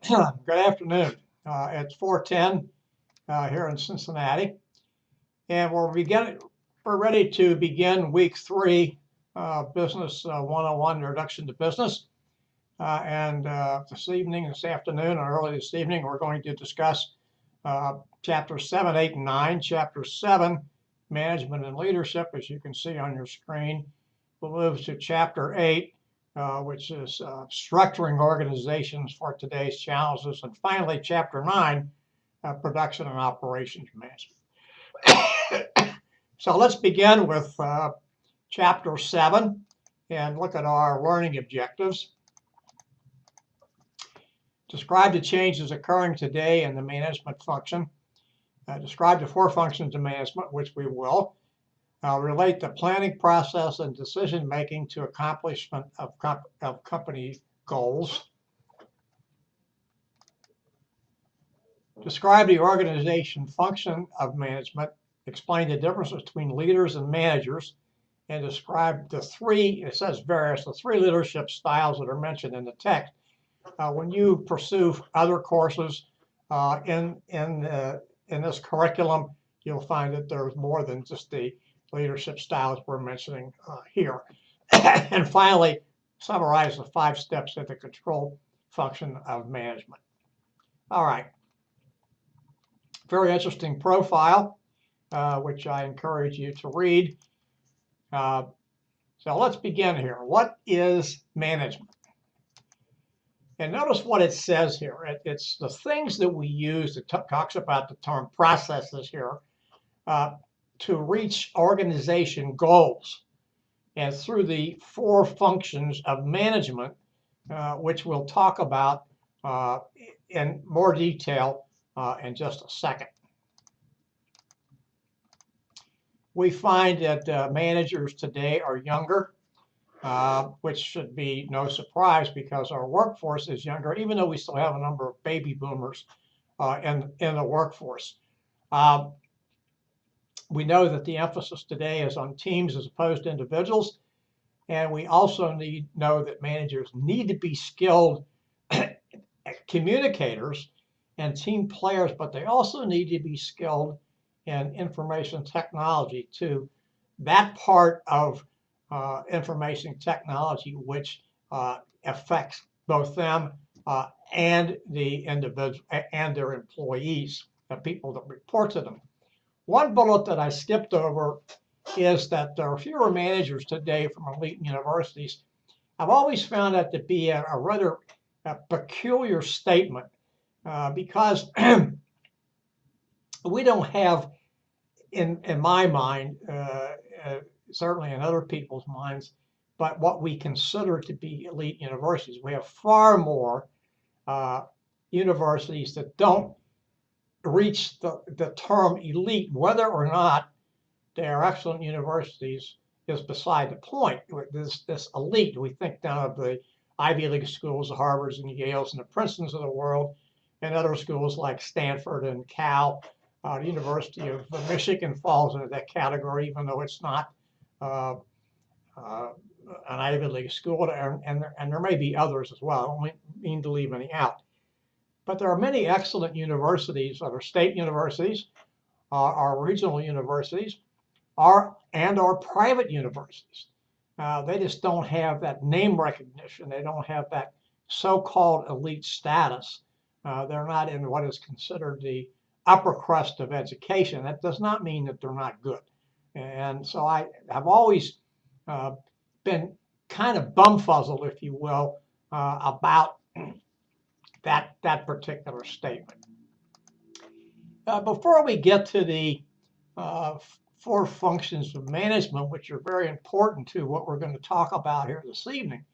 Good afternoon. It's 4:10 here in Cincinnati, and we're ready to begin week three, Business 101, Introduction to Business. And this afternoon, or early this evening, we're going to discuss chapter 7, 8, and 9. Chapter 7, Management and Leadership, as you can see on your screen. We'll move to chapter 8, which is structuring organizations for today's challenges. And finally, chapter 9, production and operations management. So let's begin with chapter 7 and look at our learning objectives. Describe the changes occurring today in the management function. Describe the 4 functions of management, which we will. Relate the planning process and decision making to accomplishment of company goals. Describe the organization function of management. Explain the difference between leaders and managers, and describe the 3, it says various, the 3 leadership styles that are mentioned in the text. When you pursue other courses in this curriculum, you'll find that there's more than just the leadership styles we're mentioning here. And finally, summarize the 5 steps in the control function of management. All right. Very interesting profile, which I encourage you to read. So let's begin here. What is management? And notice what it says here. It's the things that we use. It talks about the term processes here to reach organization goals, and through the 4 functions of management, which we'll talk about in more detail in just a second. We find that managers today are younger, which should be no surprise because our workforce is younger, even though we still have a number of baby boomers in the workforce. We know that the emphasis today is on teams as opposed to individuals, and we also know that managers need to be skilled communicators and team players, but they also need to be skilled in information technology too. That part of information technology which affects both them and the individual and their employees, the people that report to them. One bullet that I skipped over is that there are fewer managers today from elite universities. I've always found that to be a rather peculiar statement because we don't have, in my mind, certainly in other people's minds, but what we consider to be elite universities. We have far more universities that don't reach the term elite. Whether or not they are excellent universities is beside the point. This elite, we think down of the Ivy League schools, the Harvards and the Yales and the Princetons of the world, and other schools like Stanford and Cal. The University of Michigan falls into that category, even though it's not an Ivy League school, and there may be others as well. I don't mean to leave any out. But there are many excellent universities that are state universities, our regional universities, and our private universities. They just don't have that name recognition. They don't have that so-called elite status. They're not in what is considered the upper crust of education. That does not mean that they're not good. And so I have always been kind of bumfuzzled, if you will, about that particular statement. Before we get to the 4 functions of management, which are very important to what we're going to talk about here this evening,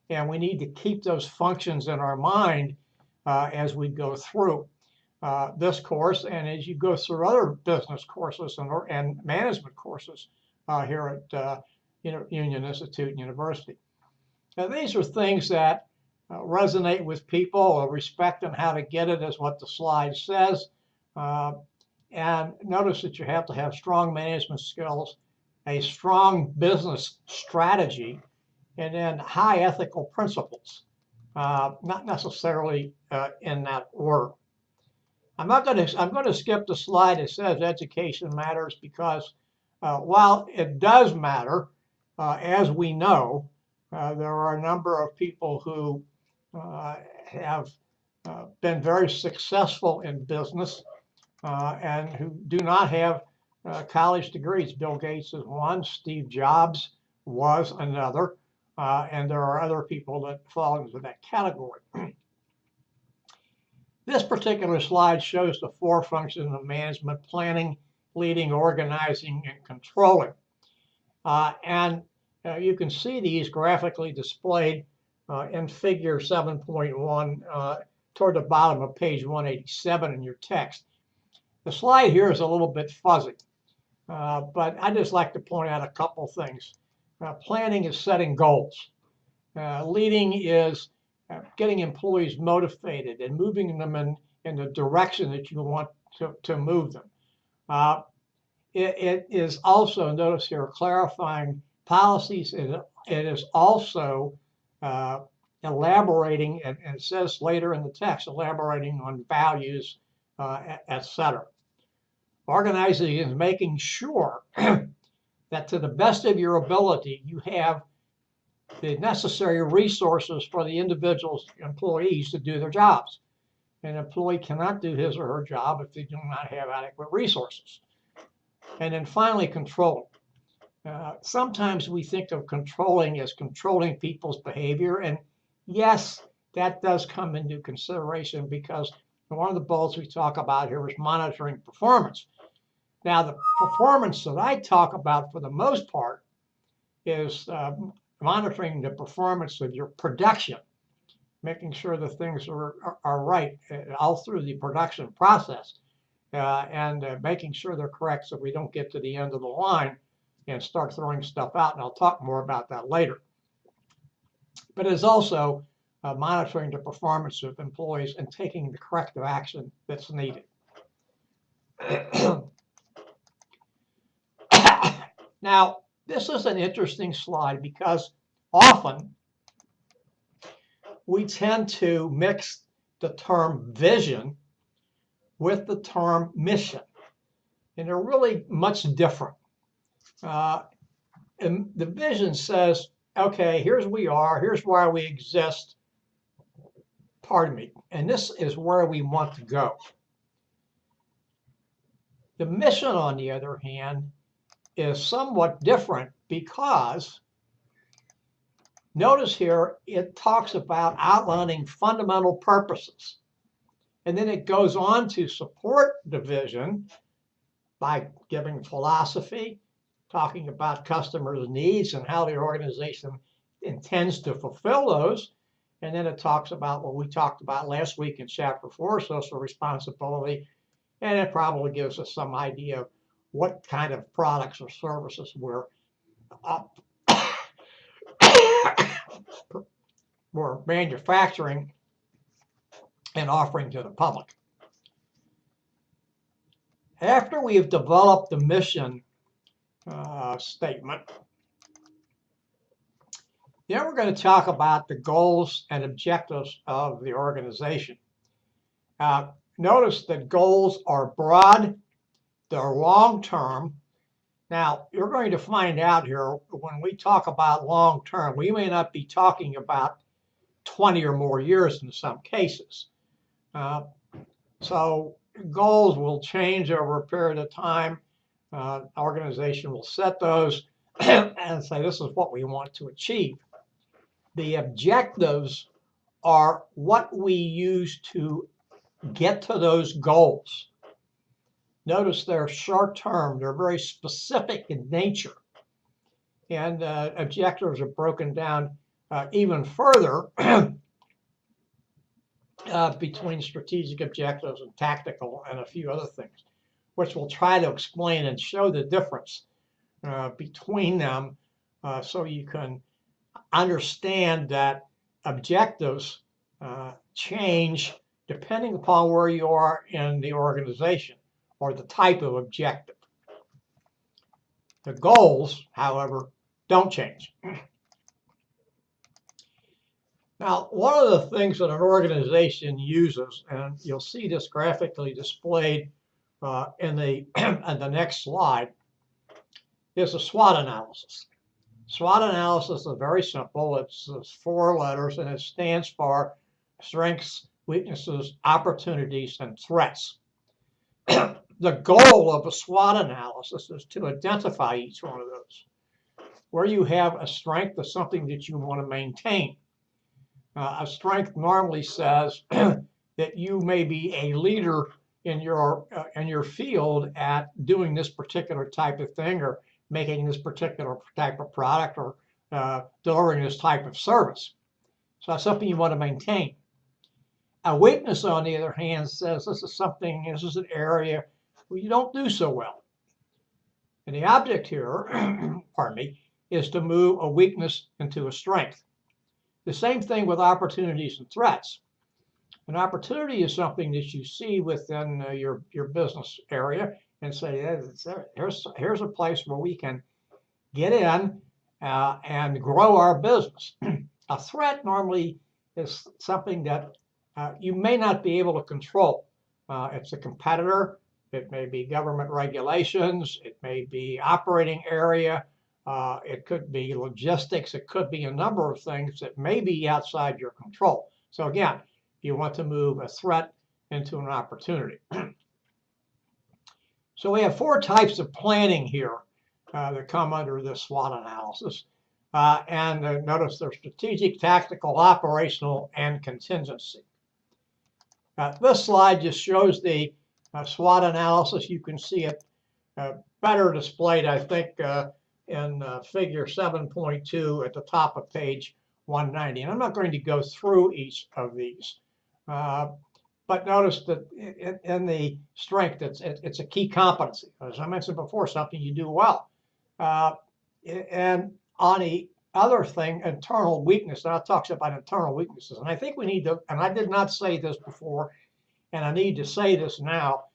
and we need to keep those functions in our mind as we go through this course and as you go through other business courses and management courses here at Union Institute University. Now, these are things that resonate with people. Respect and how to get it is what the slide says. And notice that you have to have strong management skills, a strong business strategy, and then high ethical principles. not necessarily in that order. I'm going to skip the slide that says education matters because while it does matter, as we know, there are a number of people who have been very successful in business and who do not have college degrees. Bill Gates is one, Steve Jobs was another, and there are other people that fall into that category. This particular slide shows the 4 functions of management: planning, leading, organizing, and controlling. You can see these graphically displayed in figure 7.1 toward the bottom of page 187 in your text. The slide here is a little bit fuzzy, but I just like to point out a couple things. Planning is setting goals. Leading is getting employees motivated and moving them in the direction that you want to move them. It is also, notice here, clarifying policies. It is also elaborating, and it says later in the text, elaborating on values, etc. Organizing is making sure that to the best of your ability, you have the necessary resources for the individual's employees to do their jobs. An employee cannot do his or her job if they do not have adequate resources. And then finally, controlling. Sometimes we think of controlling as controlling people's behavior. And yes, that does come into consideration because one of the bullets we talk about here is monitoring performance. Now, the performance that I talk about for the most part is monitoring the performance of your production, making sure the things are right all through the production process, and making sure they're correct so we don't get to the end of the line and start throwing stuff out. And I'll talk more about that later. But it's also monitoring the performance of employees and taking the corrective action that's needed. Now, this is an interesting slide because often we tend to mix the term vision with the term mission, and they're really much different. And the vision says, okay, here's we are, here's why we exist, pardon me, and this is where we want to go. The mission, on the other hand, is somewhat different because notice here it talks about outlining fundamental purposes, and then it goes on to support the vision by giving philosophy, talking about customers' needs and how the organization intends to fulfill those, and then it talks about what we talked about last week in chapter 4, social responsibility, and it probably gives us some idea of what kind of products or services we're manufacturing and offering to the public. After we've developed the mission statement, then we're going to talk about the goals and objectives of the organization. Notice that goals are broad, they're long-term. Now, you're going to find out here when we talk about long-term, we may not be talking about 20 or more years in some cases. So goals will change over a period of time. Organization will set those and say, this is what we want to achieve. The objectives are what we use to get to those goals. Notice they're short-term, they're very specific in nature. And objectives are broken down even further between strategic objectives and tactical and a few other things, which we'll try to explain and show the difference between them so you can understand that objectives change depending upon where you are in the organization or the type of objective. The goals, however, don't change. Now, one of the things that an organization uses, and you'll see this graphically displayed in the in the next slide, is a SWOT analysis. SWOT analysis is very simple. It's 4 letters, and it stands for strengths, weaknesses, opportunities, and threats. The goal of a SWOT analysis is to identify each one of those. Where you have a strength is something that you want to maintain. A strength normally says that you may be a leader in your field at doing this particular type of thing, or making this particular type of product, or delivering this type of service. So that's something you want to maintain. A weakness, on the other hand, says this is an area where you don't do so well. And the object here, pardon me, is to move a weakness into a strength. The same thing with opportunities and threats. An opportunity is something that you see within your business area and say, here's a place where we can get in and grow our business. A threat normally is something that you may not be able to control. It's a competitor. It may be government regulations. It may be operating area. It could be logistics. It could be a number of things that may be outside your control. So again, you want to move a threat into an opportunity. So we have 4 types of planning here that come under this SWOT analysis. And notice they're strategic, tactical, operational, and contingency. This slide just shows the SWOT analysis. You can see it better displayed, I think, in figure 7.2 at the top of page 190. And I'm not going to go through each of these. But notice that in the strength, it's a key competency. As I mentioned before, something you do well. And on the other thing, internal weakness, now it talks about internal weaknesses. And I think we need to, and I did not say this before, and I need to say this now,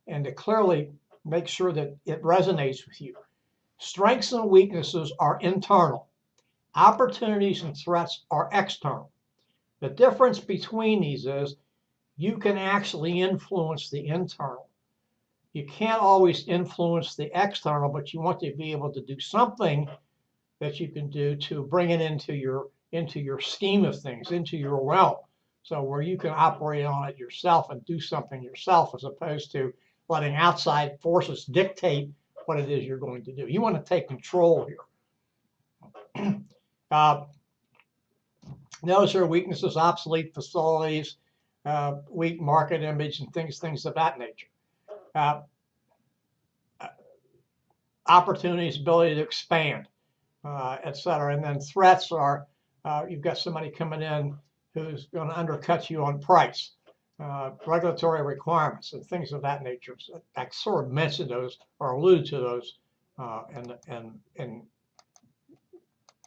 and to clearly make sure that it resonates with you. Strengths and weaknesses are internal. Opportunities and threats are external. The difference between these is you can actually influence the internal. You can't always influence the external, but you want to be able to do something that you can do to bring it into your scheme of things, into your realm. So where you can operate on it yourself and do something yourself, as opposed to letting outside forces dictate what it is you're going to do. You want to take control here. Notice your weaknesses: obsolete facilities, weak market image, and things of that nature. Opportunities, ability to expand, et cetera. And then threats are you've got somebody coming in who's going to undercut you on price, regulatory requirements, and things of that nature. So I sort of mentioned those or alluded to those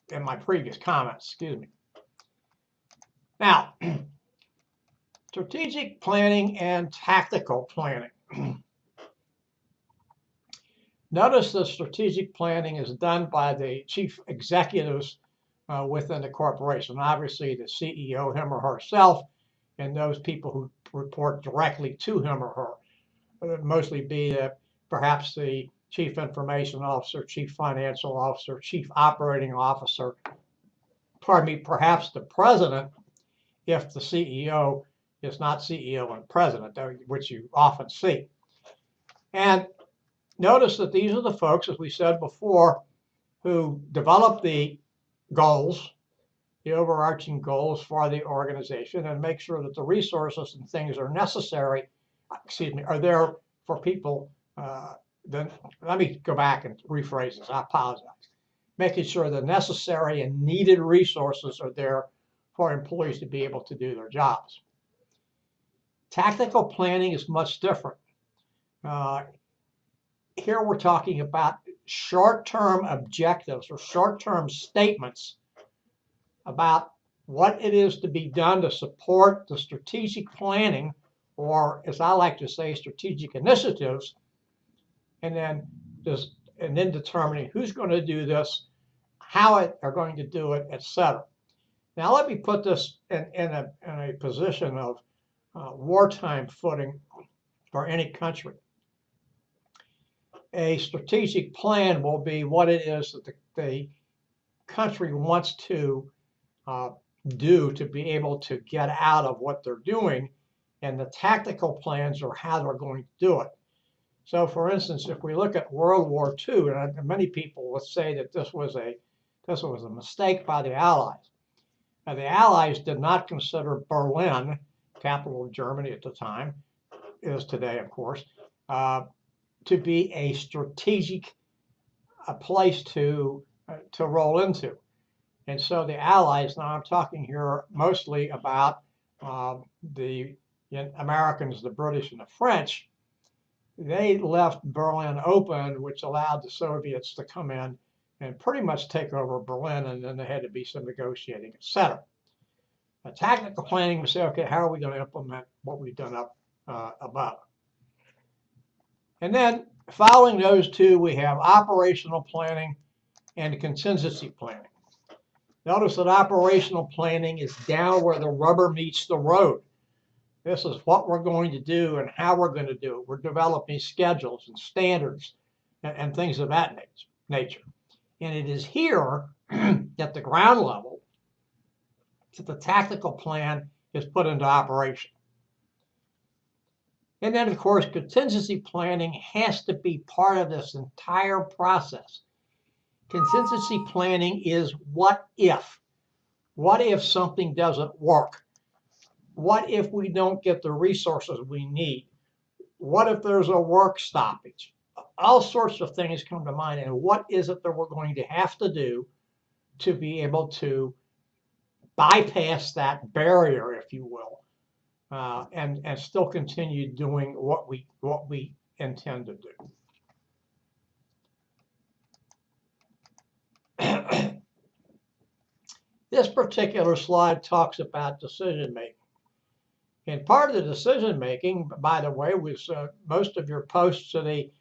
in my previous comments. Excuse me. Now, strategic planning and tactical planning. Notice the strategic planning is done by the chief executives within the corporation. Obviously, the CEO, him or herself, and those people who report directly to him or her. It would mostly be perhaps the chief information officer, chief financial officer, chief operating officer, pardon me, perhaps the president, if the CEO is not CEO and president, which you often see. And notice that these are the folks, as we said before, who develop the goals, the overarching goals for the organization, and make sure that the resources and things are necessary, are there for people. Then let me go back and rephrase this. I apologize. Making sure the necessary and needed resources are there for employees to be able to do their jobs. Tactical planning is much different. Here we're talking about short-term objectives or short-term statements about what it is to be done to support the strategic planning, or as I like to say, strategic initiatives, and then determining who's going to do this, how they're going to do it, etc. Now let me put this in a position of wartime footing for any country. A strategic plan will be what it is that the country wants to do to be able to get out of what they're doing, and the tactical plans are how they're going to do it. So, for instance, if we look at World War II, and many people would say that this was a mistake by the Allies. Now, the Allies did not consider Berlin, capital of Germany at the time, is today, of course, to be a strategic place to roll into. And so the Allies, now I'm talking here mostly about the Americans, the British, and the French, they left Berlin open, which allowed the Soviets to come in and pretty much take over Berlin, and then there had to be some negotiating, etc. Tactical planning, we say, okay, how are we going to implement what we've done up above? And then following those two, we have operational planning and contingency planning. Notice that operational planning is down where the rubber meets the road. This is what we're going to do and how we're going to do it. We're developing schedules and standards and things of that nature. And it is here at the ground level that the tactical plan is put into operation. And then, of course, contingency planning has to be part of this entire process. Contingency planning is what if? What if something doesn't work? What if we don't get the resources we need? What if there's a work stoppage? All sorts of things come to mind. And what is it that we're going to have to do to be able to bypass that barrier, if you will, and still continue doing what we intend to do? This particular slide talks about decision making. And part of the decision making, by the way, was most of your posts to the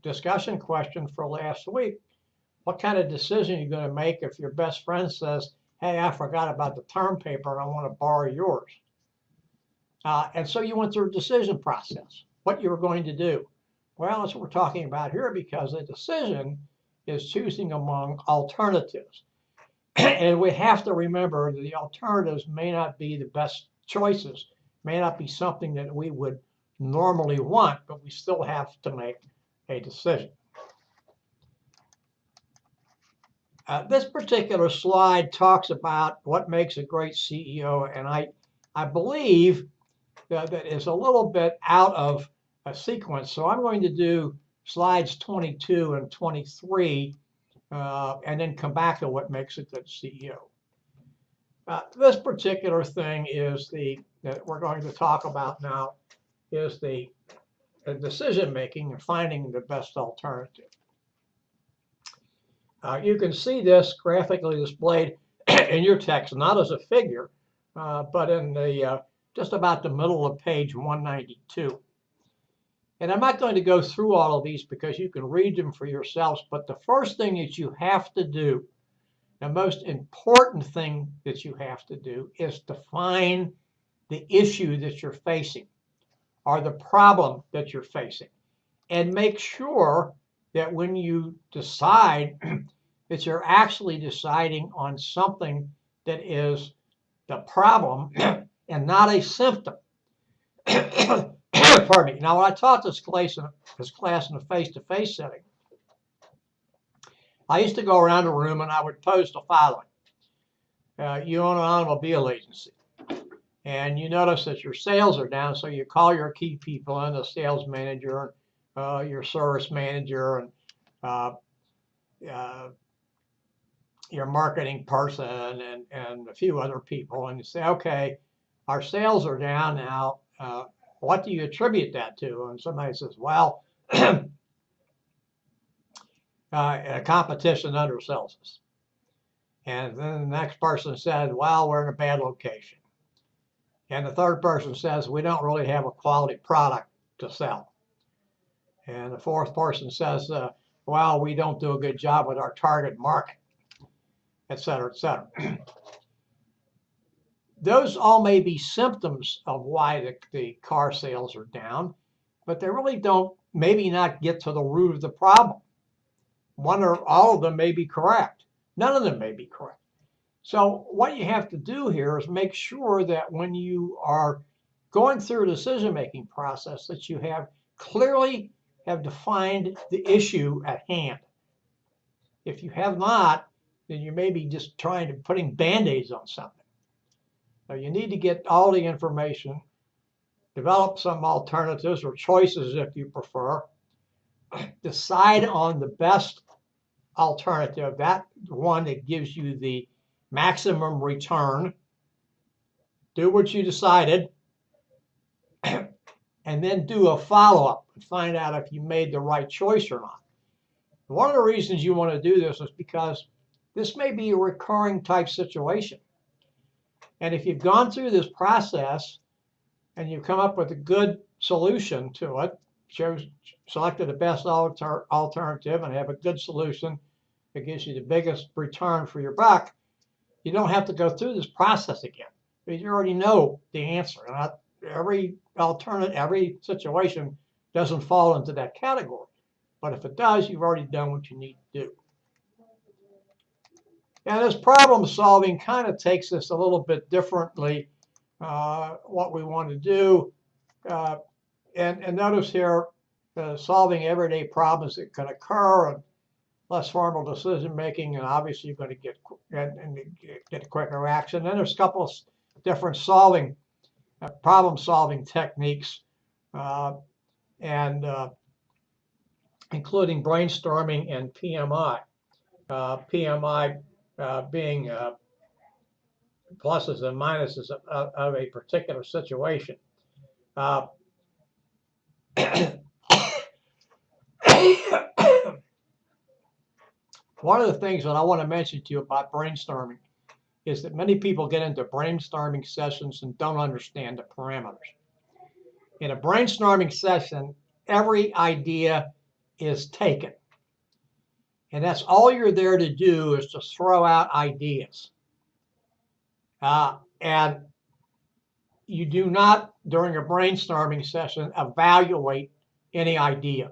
discussion question for last week. What kind of decision are you going to make if your best friend says, hey, I forgot about the term paper and I want to borrow yours? And so you went through a decision process, what you were going to do. Well, that's what we're talking about here, because the decision is choosing among alternatives. And we have to remember that the alternatives may not be the best choices, may not be something that we would normally want, but we still have to make a decision. This particular slide talks about what makes a great CEO, and I believe that is a little bit out of a sequence. So I'm going to do slides 22 and 23 and then come back to what makes a good CEO. This particular thing is that we're going to talk about now is the decision making and finding the best alternative. You can see this graphically displayed in your text, not as a figure, but in the just about the middle of page 192. And I'm not going to go through all of these because you can read them for yourselves, but the first thing that you have to do, the most important thing that you have to do, is define the issue that you're facing or the problem that you're facing. And make sure that when you decide that you're actually deciding on something that is the problem and not a symptom. Pardon me. Now, when I taught this class in a face-to-face setting, I used to go around the room and I would pose the following. You own an automobile agency, and you notice that your sales are down, so you call your key people in, the sales manager, your service manager, and your marketing person, and a few other people, and you say, okay, our sales are down now. What do you attribute that to? And somebody says, well, competition undersells us. And then the next person said, well, we're in a bad location. And the third person says, we don't really have a quality product to sell. And the fourth person says, well, we don't do a good job with our target market, et cetera, et cetera. those all may be symptoms of why the car sales are down, but they really don't maybe not get to the root of the problem. One or all of them may be correct. None of them may be correct. So what you have to do here is make sure that when you are going through a decision-making process that you have clearly have defined the issue at hand. If you have not, then you may be just trying to putting band-aids on something. So you need to get all the information, develop some alternatives or choices if you prefer, decide on the best alternative, that one that gives you the maximum return, do what you decided, and then do a follow-up and find out if you made the right choice or not. One of the reasons you want to do this is because this may be a recurring type situation. And if you've gone through this process and you've come up with a good solution to it, selected the best alternative and have a good solution that gives you the biggest return for your buck, you don't have to go through this process again because you already know the answer. Not every situation doesn't fall into that category. But if it does, you've already done what you need to do. And this problem solving kind of takes us a little bit differently, what we want to do. And notice here, solving everyday problems that can occur and less formal decision making, and obviously you're going to get a quicker action. Then there's a couple of different problem solving techniques, including brainstorming and PMI. PMI being pluses and minuses of a particular situation. One of the things that I want to mention to you about brainstorming is that many people get into brainstorming sessions and don't understand the parameters. In a brainstorming session, every idea is taken. And that's all you're there to do is to throw out ideas. And you do not, during a brainstorming session, evaluate any idea.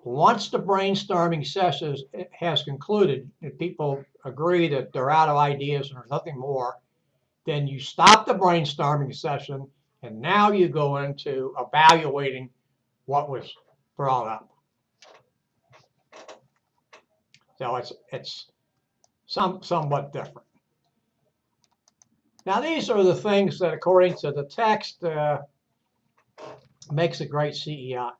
Once the brainstorming session has concluded and people agree that they're out of ideas and there's nothing more, then you stop the brainstorming session and now you go into evaluating what was brought up. So it's somewhat different. Now these are the things that, according to the text, makes a great CEO.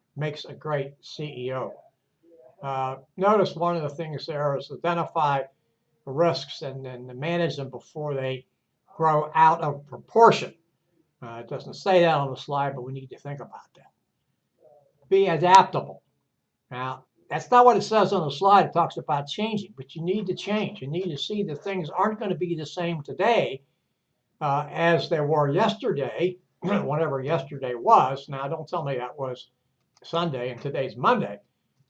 Notice one of the things there is identify the risks and then manage them before they grow out of proportion. It doesn't say that on the slide, but we need to think about that. Be adaptable. Now, that's not what it says on the slide. It talks about changing, but you need to change. You need to see that things aren't going to be the same today as they were yesterday, whatever yesterday was. Now, don't tell me that was Sunday and today's Monday.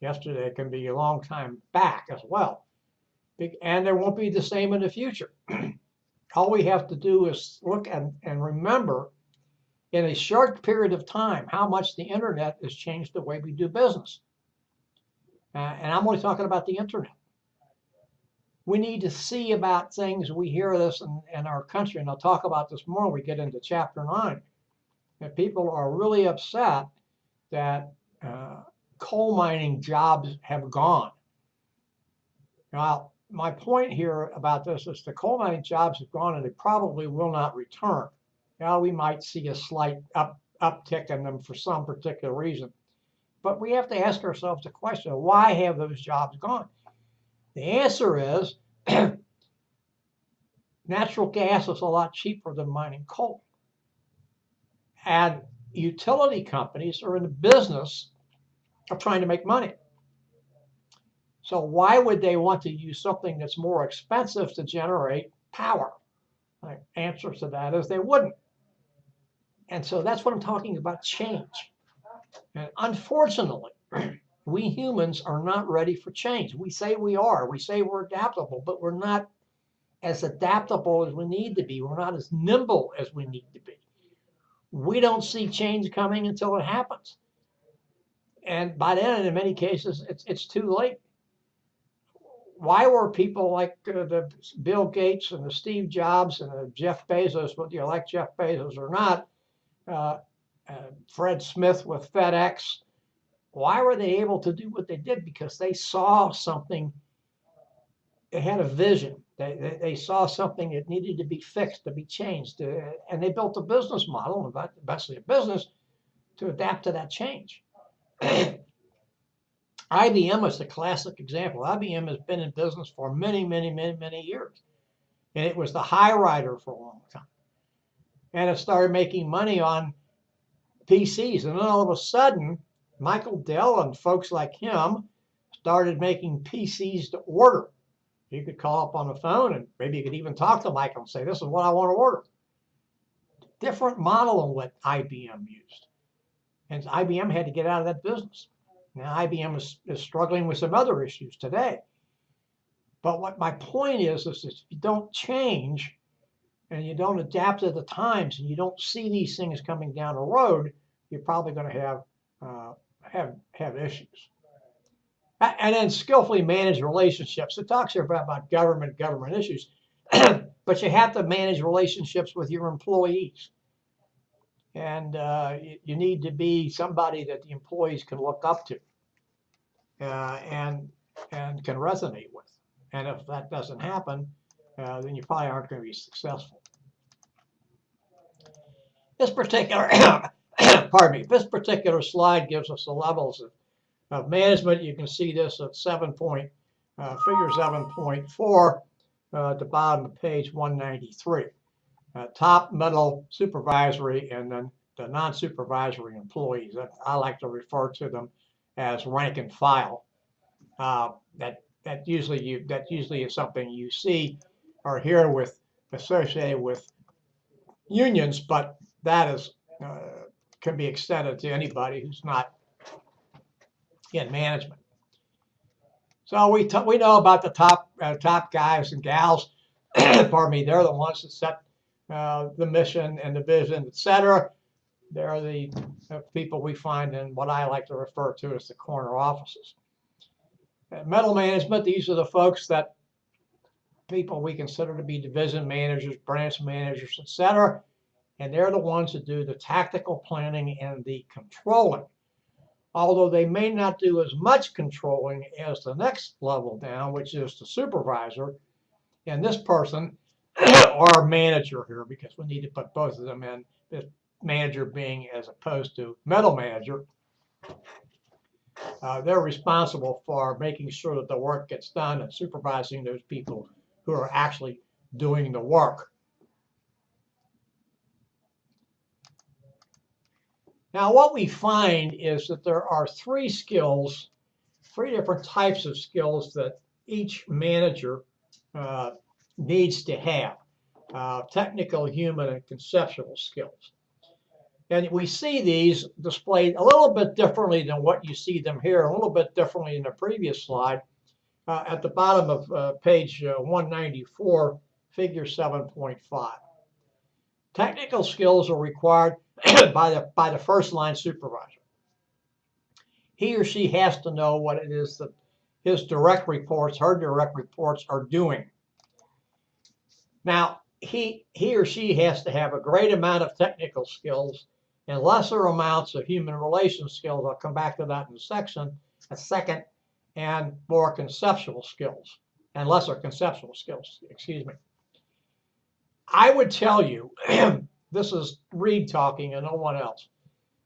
Yesterday can be a long time back as well. And they won't be the same in the future. All we have to do is look and remember in a short period of time how much the internet has changed the way we do business. And I'm only talking about the internet. We need to see about things. We hear this in our country, and I'll talk about this more when we get into chapter 9. That people are really upset that coal mining jobs have gone. Now, my point here about this is the coal mining jobs have gone and they probably will not return. Now, we might see a slight uptick in them for some particular reason. But we have to ask ourselves the question, why have those jobs gone? The answer is natural gas is a lot cheaper than mining coal. And utility companies are in the business of trying to make money. So why would they want to use something that's more expensive to generate power? The answer to that is they wouldn't. And so that's what I'm talking about, change. And unfortunately, we humans are not ready for change. We say we are. We say we're adaptable, but we're not as adaptable as we need to be. We're not as nimble as we need to be. We don't see change coming until it happens. And by then, in many cases, it's too late. Why were people like the Bill Gates and the Steve Jobs and the Jeff Bezos, whether you like Jeff Bezos or not, uh, Fred Smith with FedEx, why were they able to do what they did? Because they saw something. They had a vision. They saw something that needed to be fixed, to be changed, and they built a business model, and eventually a business, to adapt to that change. IBM is a classic example. IBM has been in business for many, many, many, many years. And it was the high rider for a long time. And it started making money on PCs. And then all of a sudden, Michael Dell and folks like him started making PCs to order. You could call up on the phone and maybe you could even talk to Michael and say, this is what I want to order. Different model than what IBM used. And IBM had to get out of that business. Now, IBM is struggling with some other issues today. But what my point is if you don't change and you don't adapt to the times and you don't see these things coming down the road, you're probably going to have issues. And then skillfully manage relationships. It talks here about government issues. But you have to manage relationships with your employees. And you need to be somebody that the employees can look up to and can resonate with. And if that doesn't happen, then you probably aren't going to be successful. This particular, pardon me, this particular slide gives us the levels of management. You can see this at figure 7.4 at the bottom of page 193. Top, middle, supervisory, and then the non-supervisory employees. I like to refer to them as rank and file. That usually is something you see or hear associated with unions, but that is can be extended to anybody who's not in management. So we know about the top guys and gals. Pardon me, they're the ones that set the mission and the vision, etc. They're the people we find in what I like to refer to as the corner offices. Middle management, these are the folks that people we consider to be division managers, branch managers, etc. And they're the ones that do the tactical planning and the controlling. Although they may not do as much controlling as the next level down, which is the supervisor. And this person, or manager here, because we need to put both of them in, this manager being as opposed to middle manager, they're responsible for making sure that the work gets done and supervising those people who are actually doing the work. Now, what we find is that there are three different types of skills that each manager needs to have. Technical, human, and conceptual skills. And we see these displayed a little bit differently than what you see them here, a little bit differently in the previous slide. At the bottom of page 194, figure 7.5. Technical skills are required by the first line supervisor. He or she has to know what it is that his direct reports, her direct reports are doing. Now, he or she has to have a great amount of technical skills and lesser amounts of human relations skills. I'll come back to that in a second, and more conceptual skills and lesser conceptual skills, excuse me. I would tell you, this is Reed talking and no one else,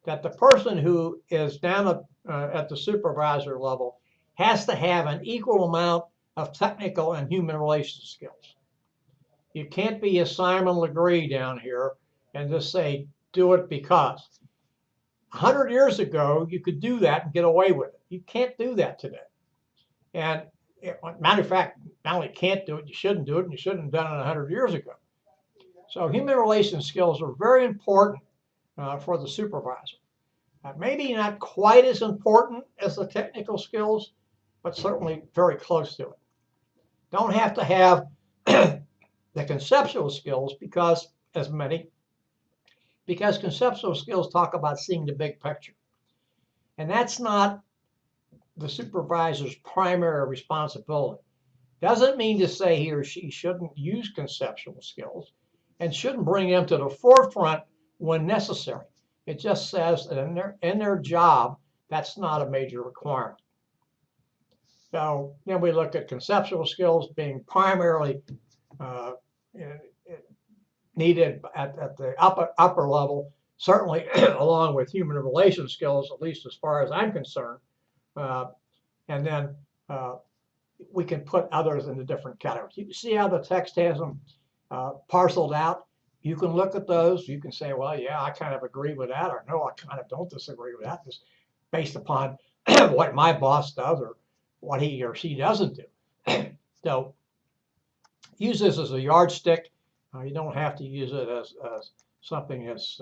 that the person who is down at the supervisor level has to have an equal amount of technical and human relations skills. You can't be a Simon Legree down here and just say, do it because. 100 years ago, you could do that and get away with it. You can't do that today. And matter of fact, not only can't do it, you shouldn't do it, and you shouldn't have done it 100 years ago. So human relations skills are very important for the supervisor. Maybe not quite as important as the technical skills, but certainly very close to it. Don't have to have the conceptual skills, because conceptual skills talk about seeing the big picture. And that's not the supervisor's primary responsibility. Doesn't mean to say he or she shouldn't use conceptual skills and shouldn't bring them to the forefront when necessary. It just says that in their job, that's not a major requirement. So then we look at conceptual skills being primarily needed at the upper level, certainly along with human relation skills, at least as far as I'm concerned. And then we can put others into different categories. You see how the text has them parceled out? You can look at those. You can say, well, yeah, I kind of agree with that, or no, I kind of don't disagree with that, just based upon what my boss does or what he or she doesn't do. So use this as a yardstick. You don't have to use it as something that's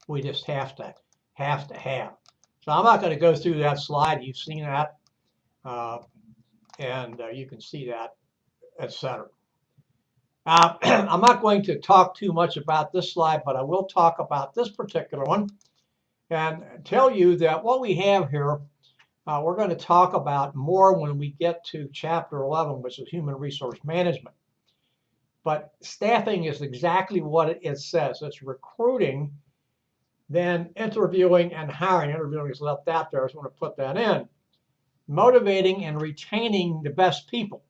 we just have to have. So I'm not going to go through that slide. You've seen that, and you can see that, etc. I'm not going to talk too much about this slide, but I will talk about this particular one and tell you that what we have here, we're going to talk about more when we get to Chapter 11, which is Human Resource Management. But staffing is exactly what it says. It's recruiting, then interviewing and hiring. Interviewing is left out there. I just want to put that in. Motivating and retaining the best people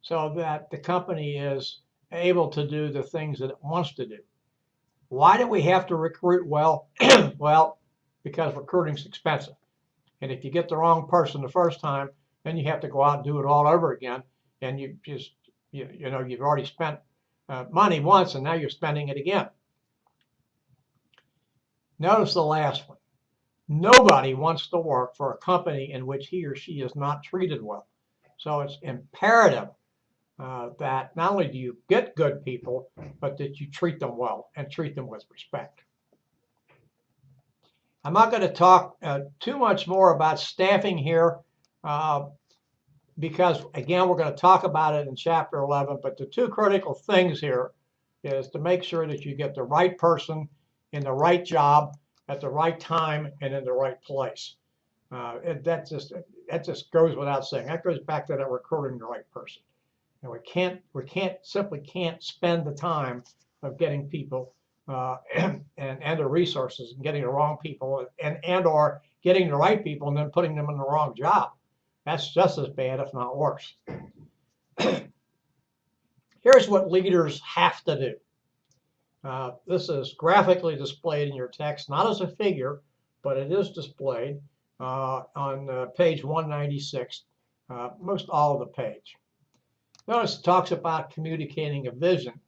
so that the company is able to do the things that it wants to do. Why do we have to recruit well? Well, because recruiting is expensive. And if you get the wrong person the first time, then you have to go out and do it all over again. And you just, you know, you've already spent money once and now you're spending it again. Notice the last one. Nobody wants to work for a company in which he or she is not treated well. So it's imperative that not only do you get good people, but that you treat them well and treat them with respect. I'm not going to talk too much more about staffing here because, again, we're going to talk about it in Chapter 11. But the two critical things here is to make sure that you get the right person in the right job at the right time and in the right place. That just goes without saying. That goes back to that recruiting the right person. And we simply can't spend the time of getting people and the resources and getting the wrong people and or getting the right people and then putting them in the wrong job. That's just as bad, if not worse. Here's what leaders have to do. This is graphically displayed in your text, not as a figure, but it is displayed on page 196, most all of the page. Notice it talks about communicating a vision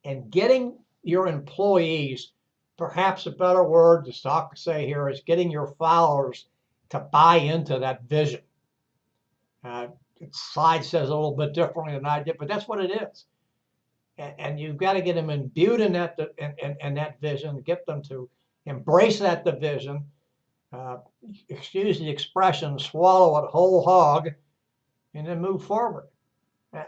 and getting your employees, perhaps a better word to say here is getting your followers to buy into that vision. The slide says a little bit differently than I did, but that's what it is. And you've got to get them imbued in that vision, get them to embrace that division, excuse the expression, swallow it whole hog, and then move forward.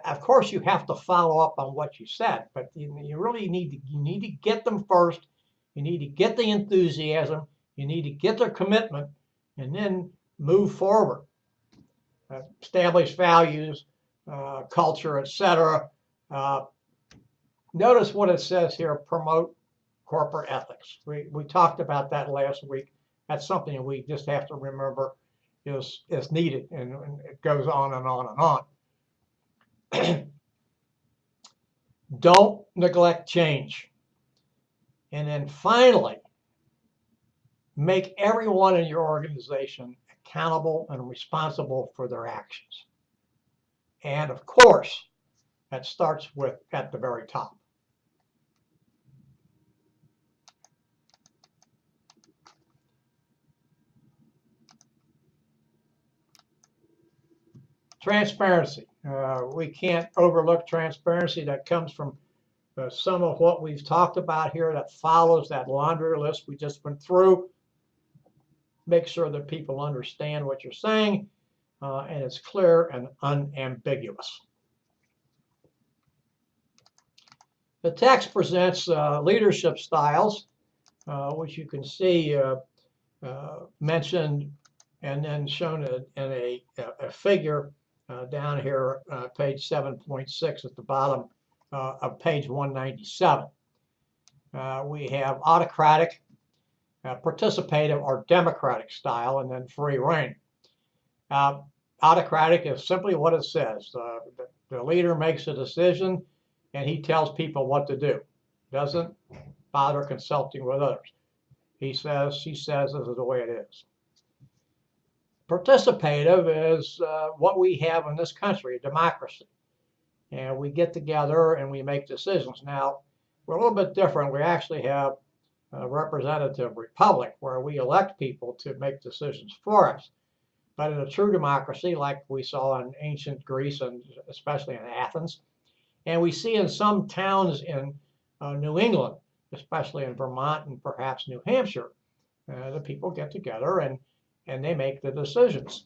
Of course, you have to follow up on what you said, but you really need to get them first. You need to get the enthusiasm. You need to get their commitment, and then move forward. Establish values, culture, etc. Notice what it says here: promote corporate ethics. We talked about that last week. That's something we just have to remember is needed, and it goes on and on and on. Don't neglect change. And then finally, make everyone in your organization accountable and responsible for their actions. And of course, that starts with at the very top. Transparency. We can't overlook transparency. That comes from some of what we've talked about here that follows that laundry list we just went through. Make sure that people understand what you're saying and it's clear and unambiguous. The text presents leadership styles, which you can see mentioned and then shown in a figure down here, page 7.6 at the bottom of page 197. We have autocratic, participative, or democratic style, and then free reign. Autocratic is simply what it says. The leader makes a decision and he tells people what to do. Doesn't bother consulting with others. He says, she says, this is the way it is. Participative is what we have in this country, a democracy. And we get together and we make decisions. Now, we're a little bit different. We actually have a representative republic where we elect people to make decisions for us. But in a true democracy, like we saw in ancient Greece and especially in Athens, and we see in some towns in New England, especially in Vermont and perhaps New Hampshire, the people get together and they make the decisions.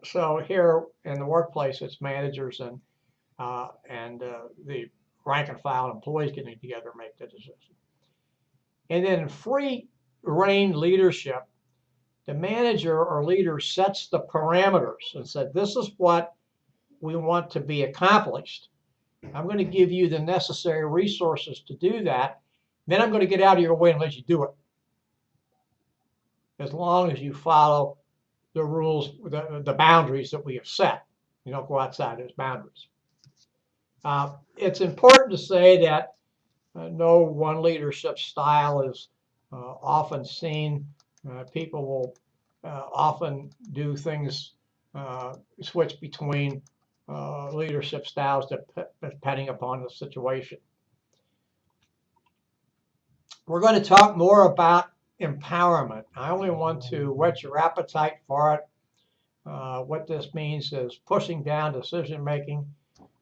So here in the workplace, it's managers and the rank and file employees getting together and make the decision. And then free reign leadership, the manager or leader sets the parameters and said, this is what we want to be accomplished. I'm going to give you the necessary resources to do that. Then I'm going to get out of your way and let you do it. As long as you follow the rules, the boundaries that we have set. You don't go outside those boundaries. It's important to say that no one leadership style is often seen. People will often do things, switch between leadership styles depending upon the situation. We're going to talk more about empowerment. I only want to whet your appetite for it. What this means is pushing down decision making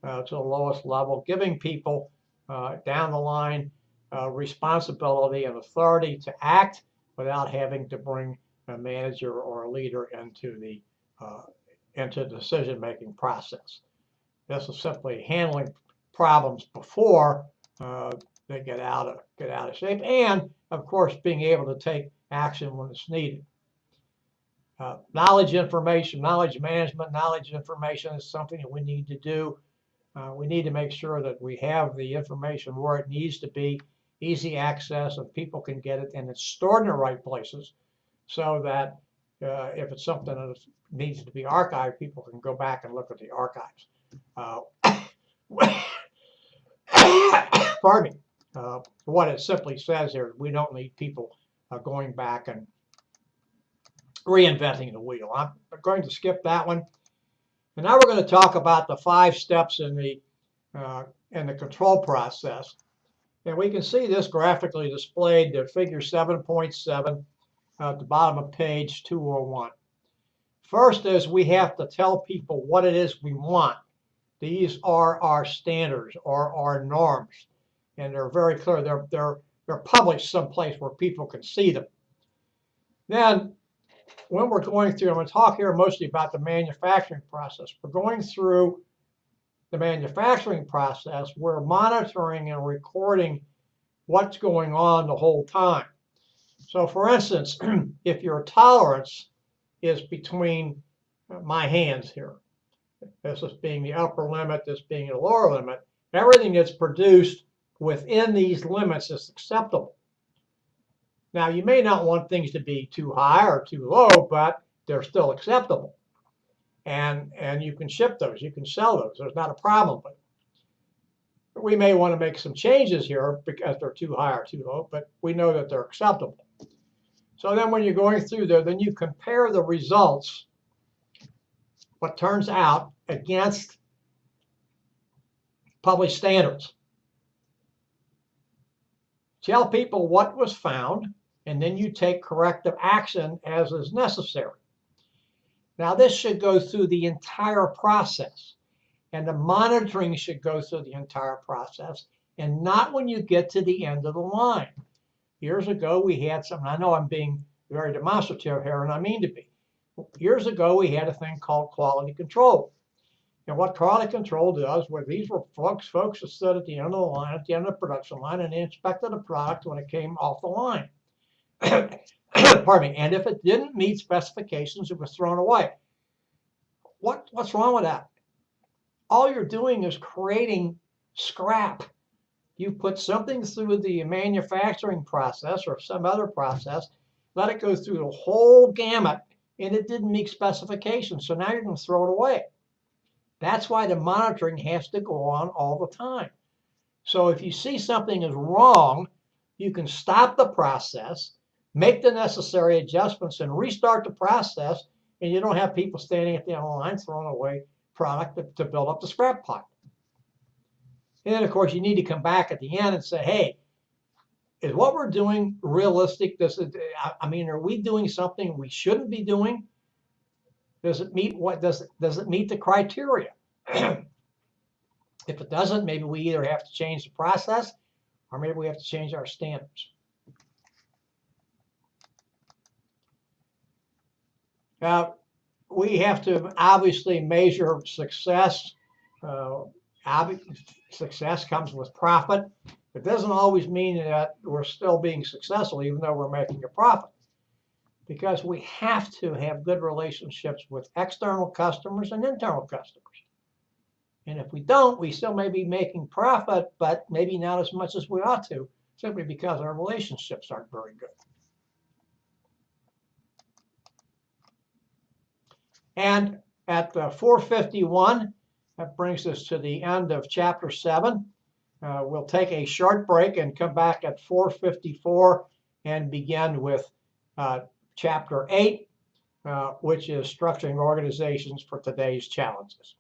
to the lowest level, giving people down the line responsibility and authority to act without having to bring a manager or a leader into the decision-making process. This is simply handling problems before they get out of shape, and of course being able to take action when it's needed. Knowledge management, knowledge information is something that we need to do. We need to make sure that we have the information where it needs to be, easy access, and people can get it, and it's stored in the right places so that if it's something that needs to be archived, people can go back and look at the archives. Pardon me. What it simply says here, we don't need people going back and reinventing the wheel. I'm going to skip that one. And now we're going to talk about the 5 steps in the control process. And we can see this graphically displayed at figure 7.7 at the bottom of page 201. First is we have to tell people what it is we want. These are our standards or our norms. And they're very clear. They're published someplace where people can see them. Then when we're going through, I'm going to talk here mostly about the manufacturing process. We're going through the manufacturing process. We're monitoring and recording what's going on the whole time. So for instance, if your tolerance is between my hands here, this is being the upper limit, this being the lower limit, everything that's produced within these limits is acceptable. Now, you may not want things to be too high or too low, but they're still acceptable. And you can ship those, you can sell those. There's not a problem with it. We may want to make some changes here because they're too high or too low, but we know that they're acceptable. So then when you're going through there, then you compare the results, what turns out, against published standards. Tell people what was found, and then you take corrective action as is necessary. Now, this should go through the entire process, and the monitoring should go through the entire process, and not when you get to the end of the line. Years ago, we had something, I know I'm being very demonstrative here, and I mean to be. Years ago, we had a thing called quality control. And what quality control does, where these were folks that stood at the end of the line, at the end of the production line, and they inspected the product when it came off the line. Pardon me. And if it didn't meet specifications, it was thrown away. What's wrong with that? All you're doing is creating scrap. You put something through the manufacturing process or some other process, let it go through the whole gamut, and it didn't meet specifications. So now you're going to throw it away. That's why the monitoring has to go on all the time. So if you see something is wrong, you can stop the process, make the necessary adjustments, and restart the process, and you don't have people standing at the end of the line throwing away product to build up the scrap pile. And then, of course, you need to come back at the end and say, hey, is what we're doing realistic? Are we doing something we shouldn't be doing? Does it meet does it meet the criteria? If it doesn't, maybe we either have to change the process or maybe we have to change our standards. We have to obviously measure success. Success comes with profit. It doesn't always mean that we're still being successful even though we're making a profit, because we have to have good relationships with external customers and internal customers. And if we don't, we still may be making profit, but maybe not as much as we ought to, simply because our relationships aren't very good. And at 4:51, that brings us to the end of Chapter 7. We'll take a short break and come back at 4:54 and begin with Chapter 8, which is Structuring Organizations for Today's Challenges.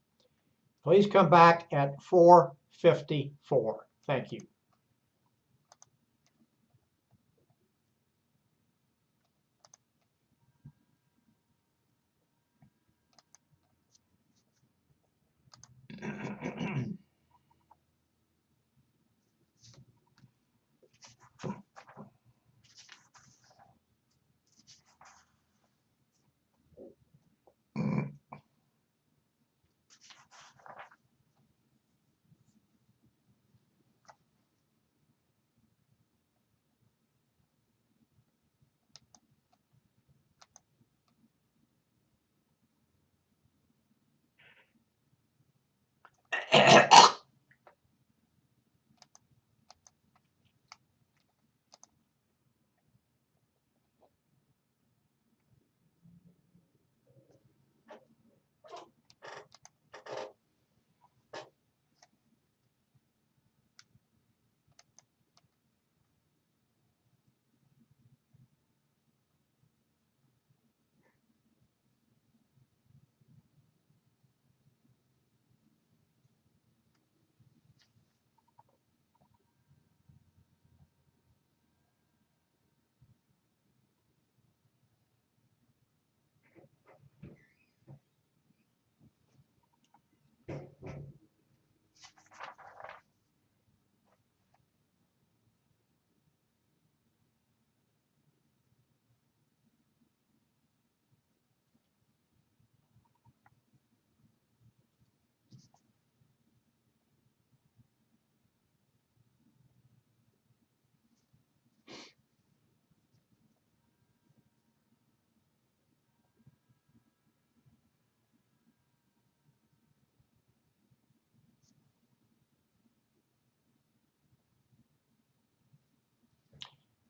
Please come back at 4:54. Thank you.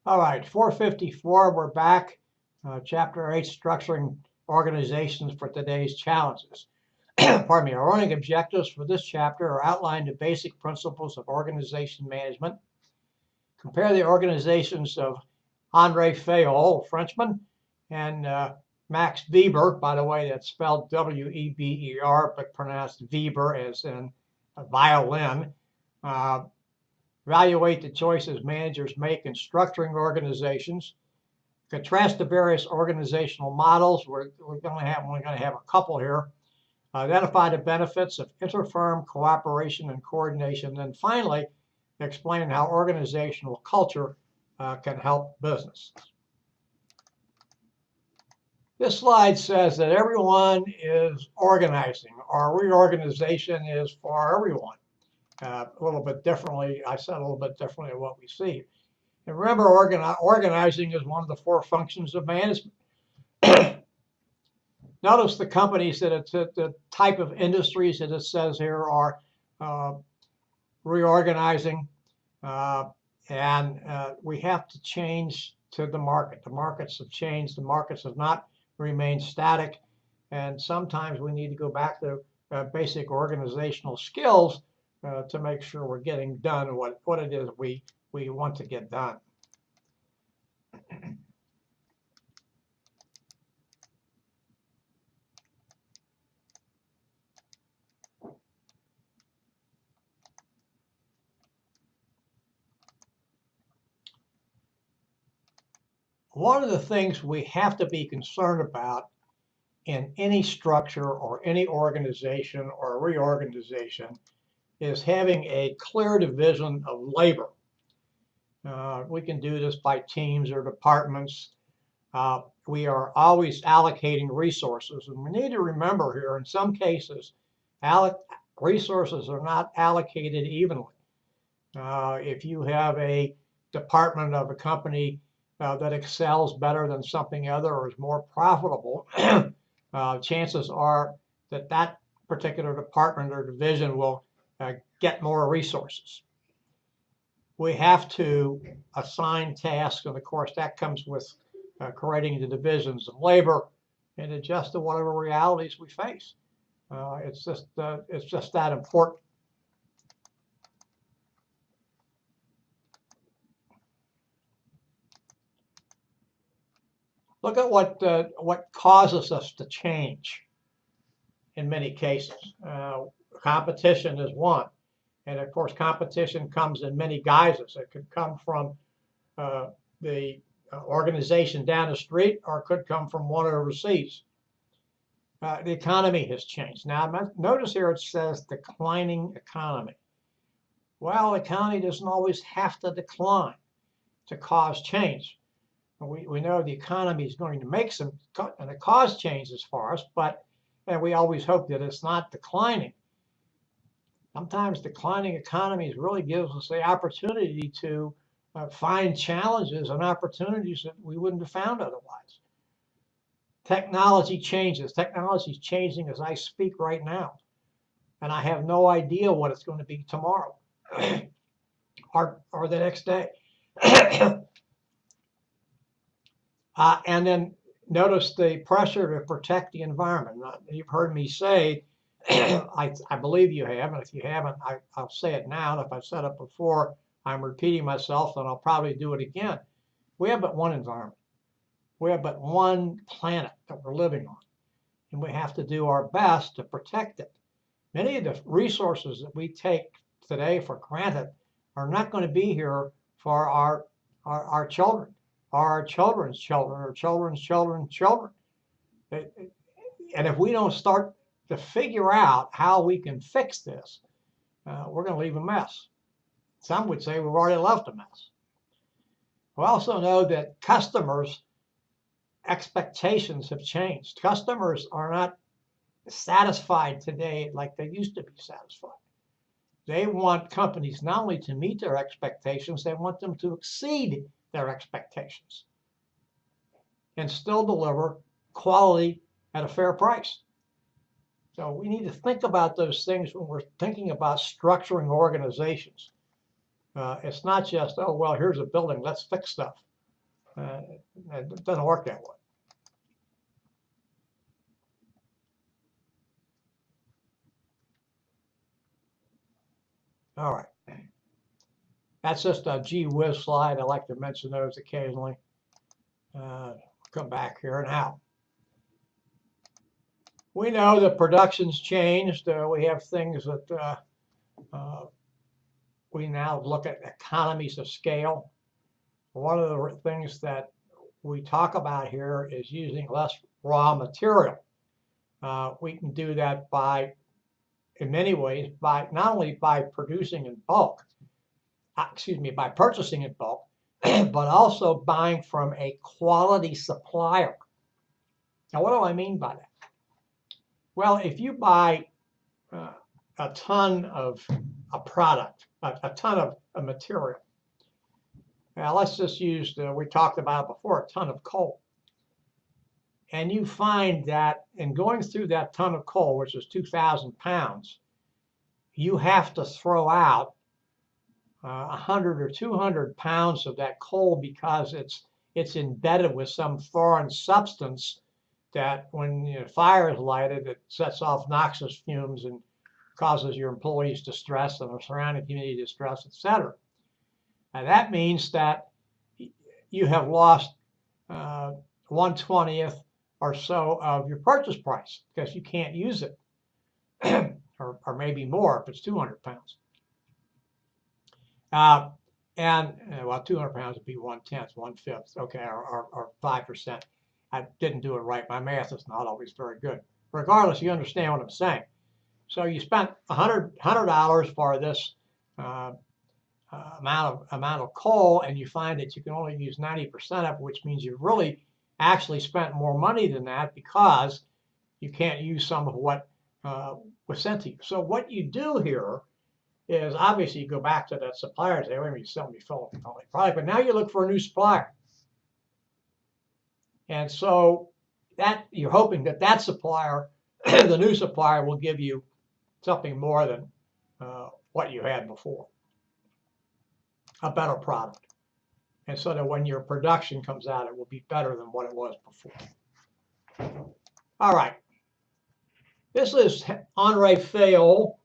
All right, 4:54, we're back. Chapter 8, Structuring Organizations for Today's Challenges. Pardon me, our learning objectives for this chapter are outlined the basic principles of organization management. Compare the organizations of André Fayol, Frenchman, and Max Weber. By the way, that's spelled W-E-B-E-R, but pronounced Weber as in a violin. Evaluate the choices managers make in structuring organizations. Contrast the various organizational models. We're only going to have a couple here. Identify the benefits of inter-firm cooperation and coordination. Then finally, explain how organizational culture can help business. This slide says that everyone is organizing. Our reorganization is for everyone. A little bit differently, I said a little bit differently of what we see. And remember, organizing is one of the 4 functions of management. Notice the companies that it's the type of industries that it says here are reorganizing, and we have to change to the market. The markets have changed. The markets have not remained static, and sometimes we need to go back to basic organizational skills to make sure we're getting done what it is we want to get done. One of the things we have to be concerned about in any structure or any organization or reorganization is having a clear division of labor. We can do this by teams or departments. We are always allocating resources, and we need to remember here, in some cases, resources are not allocated evenly. If you have a department of a company that excels better than something other or is more profitable, chances are that that particular department or division will get more resources. We have to assign tasks, and of course that comes with creating the divisions of labor and adjust to whatever realities we face. It's just that important. Look at what causes us to change in many cases. Competition is one. And of course, competition comes in many guises. It could come from the organization down the street, or it could come from one overseas. The economy has changed. Now, notice here it says declining economy. Well, the economy doesn't always have to decline to cause change. We know the economy is going to make some and it cause changes for us, but we always hope that it's not declining. Sometimes declining economies really gives us the opportunity to find challenges and opportunities that we wouldn't have found otherwise. Technology changes. Technology is changing as I speak right now, and I have no idea what it's going to be tomorrow or the next day. And then notice the pressure to protect the environment. You've heard me say, I believe you have, and if you haven't, I'll say it now. And if I've said it before, I'm repeating myself, and I'll probably do it again. We have but one environment. We have but one planet that we're living on, and we have to do our best to protect it. Many of the resources that we take today for granted are not going to be here for our children, or our children's children, or children's children's children. And if we don't start to figure out how we can fix this, we're going to leave a mess. Some would say we've already left a mess. We also know that customers' expectations have changed. Customers are not satisfied today like they used to be satisfied. They want companies not only to meet their expectations, they want them to exceed their expectations and still deliver quality at a fair price. So we need to think about those things when we're thinking about structuring organizations. It's not just, oh, well, here's a building, let's fix stuff. It doesn't work that way. All right. That's just a gee whiz slide. I like to mention those occasionally. Come back here now. We know that production's changed. We have things that we now look at economies of scale. One of the things that we talk about here is using less raw material. We can do that in many ways, not only by producing in bulk, by purchasing in bulk, but also buying from a quality supplier. Now, what do I mean by that? Well, if you buy a ton of a product, a ton of a material. Now, let's just use, we talked about it before, a ton of coal. And you find that in going through that ton of coal, which is 2,000 pounds, you have to throw out 100 or 200 pounds of that coal because it's embedded with some foreign substance that when fire is lighted, it sets off noxious fumes and causes your employees distress and the surrounding community distress, etc. And that means that you have lost 1/20th or so of your purchase price because you can't use it, or maybe more if it's 200 pounds. Well, 200 pounds would be 1/10, 1/5, okay, or 5%. I didn't do it right. My math is not always very good. Regardless, you understand what I'm saying. So you spent $100 for this amount of coal, and you find that you can only use 90% of it, which means you really actually spent more money than that because you can't use some of what was sent to you. So what you do here is obviously you go back to that supplier and say, wait a minute, you sell me Philip product, but now you look for a new supplier. And so that you're hoping that that supplier, the new supplier, will give you something more than what you had before, a better product. And so that when your production comes out, it will be better than what it was before. All right. This is Henri Fayol.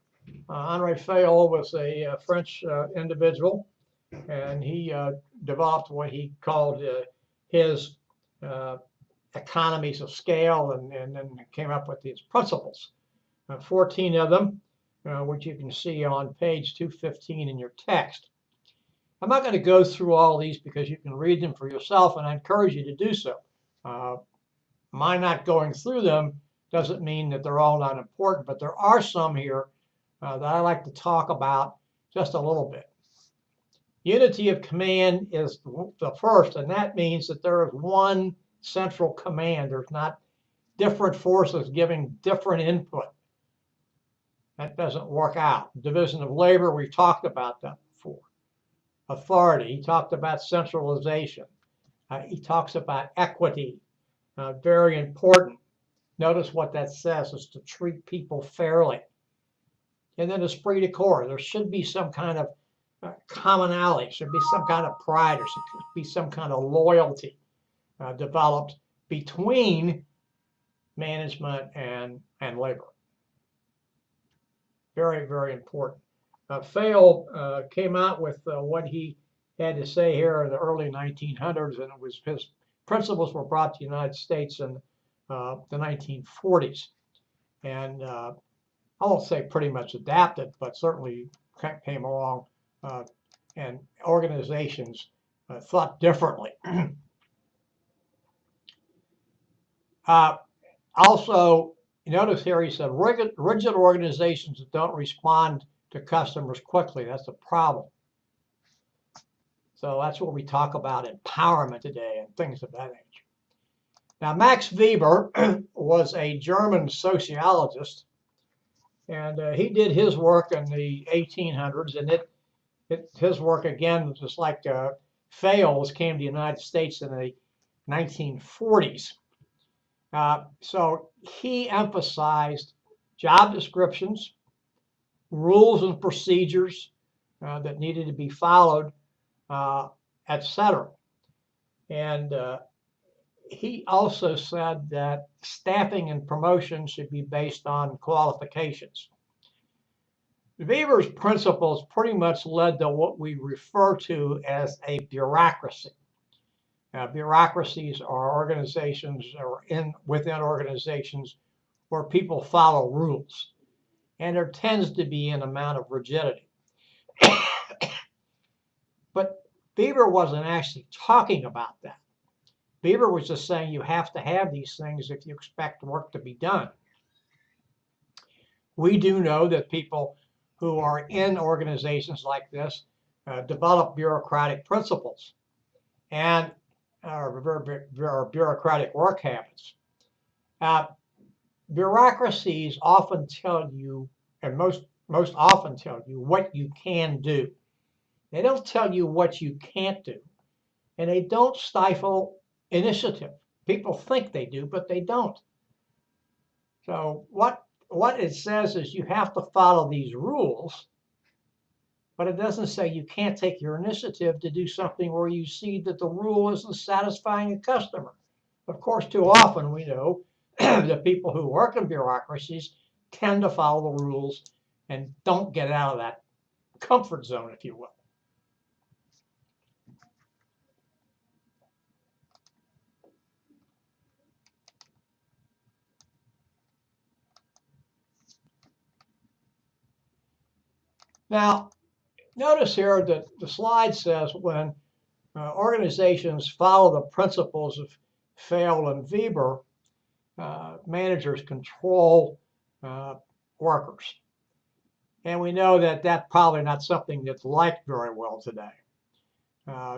Henri Fayol was a French individual, and he developed what he called his economies of scale, and then came up with these principles. 14 of them, which you can see on page 215 in your text. I'm not going to go through all these because you can read them for yourself, and I encourage you to do so. My not going through them doesn't mean that they're all not important, but there are some here that I like to talk about just a little bit. Unity of command is the first, and that means that there is one central command. There's not different forces giving different input. That doesn't work out. Division of labor, we've talked about that before. Authority, he talked about centralization. He talks about equity, very important. Notice what that says is to treat people fairly. And then esprit de corps, there should be some kind of commonality, should be some kind of pride, or should be some kind of loyalty developed between management and labor. Very, very important. Fayol came out with what he had to say here in the early 1900s, and it was his principles were brought to the United States in the 1940s. And I won't say pretty much adapted, but certainly came along, and organizations thought differently. Also, notice here he said rigid organizations that don't respond to customers quickly, that's a problem. So that's what we talk about empowerment today and things of that nature. Now, Max Weber was a German sociologist, and he did his work in the 1800s, and his work again, just like Fayol's, came to the United States in the 1940s. So he emphasized job descriptions, rules and procedures that needed to be followed, etc. And he also said that staffing and promotion should be based on qualifications. Weber's principles pretty much led to what we refer to as a bureaucracy. Bureaucracies are organizations or within organizations where people follow rules, and there tends to be an amount of rigidity. But Weber wasn't actually talking about that. Weber was just saying you have to have these things if you expect work to be done. We do know that people who are in organizations like this develop bureaucratic principles and bureaucratic work habits. Uh, Bureaucracies often tell you, and most often tell you what you can do. They don't tell you what you can't do, and they don't stifle initiative. People think they do, but they don't. So what it says is you have to follow these rules, but it doesn't say you can't take your initiative to do something where you see that the rule isn't satisfying a customer. Of course, too often we know the people who work in bureaucracies tend to follow the rules and don't get out of that comfort zone, if you will. Now, notice here that the slide says when organizations follow the principles of Fayol and Weber, managers control workers. And we know that that's probably not something that's liked very well today.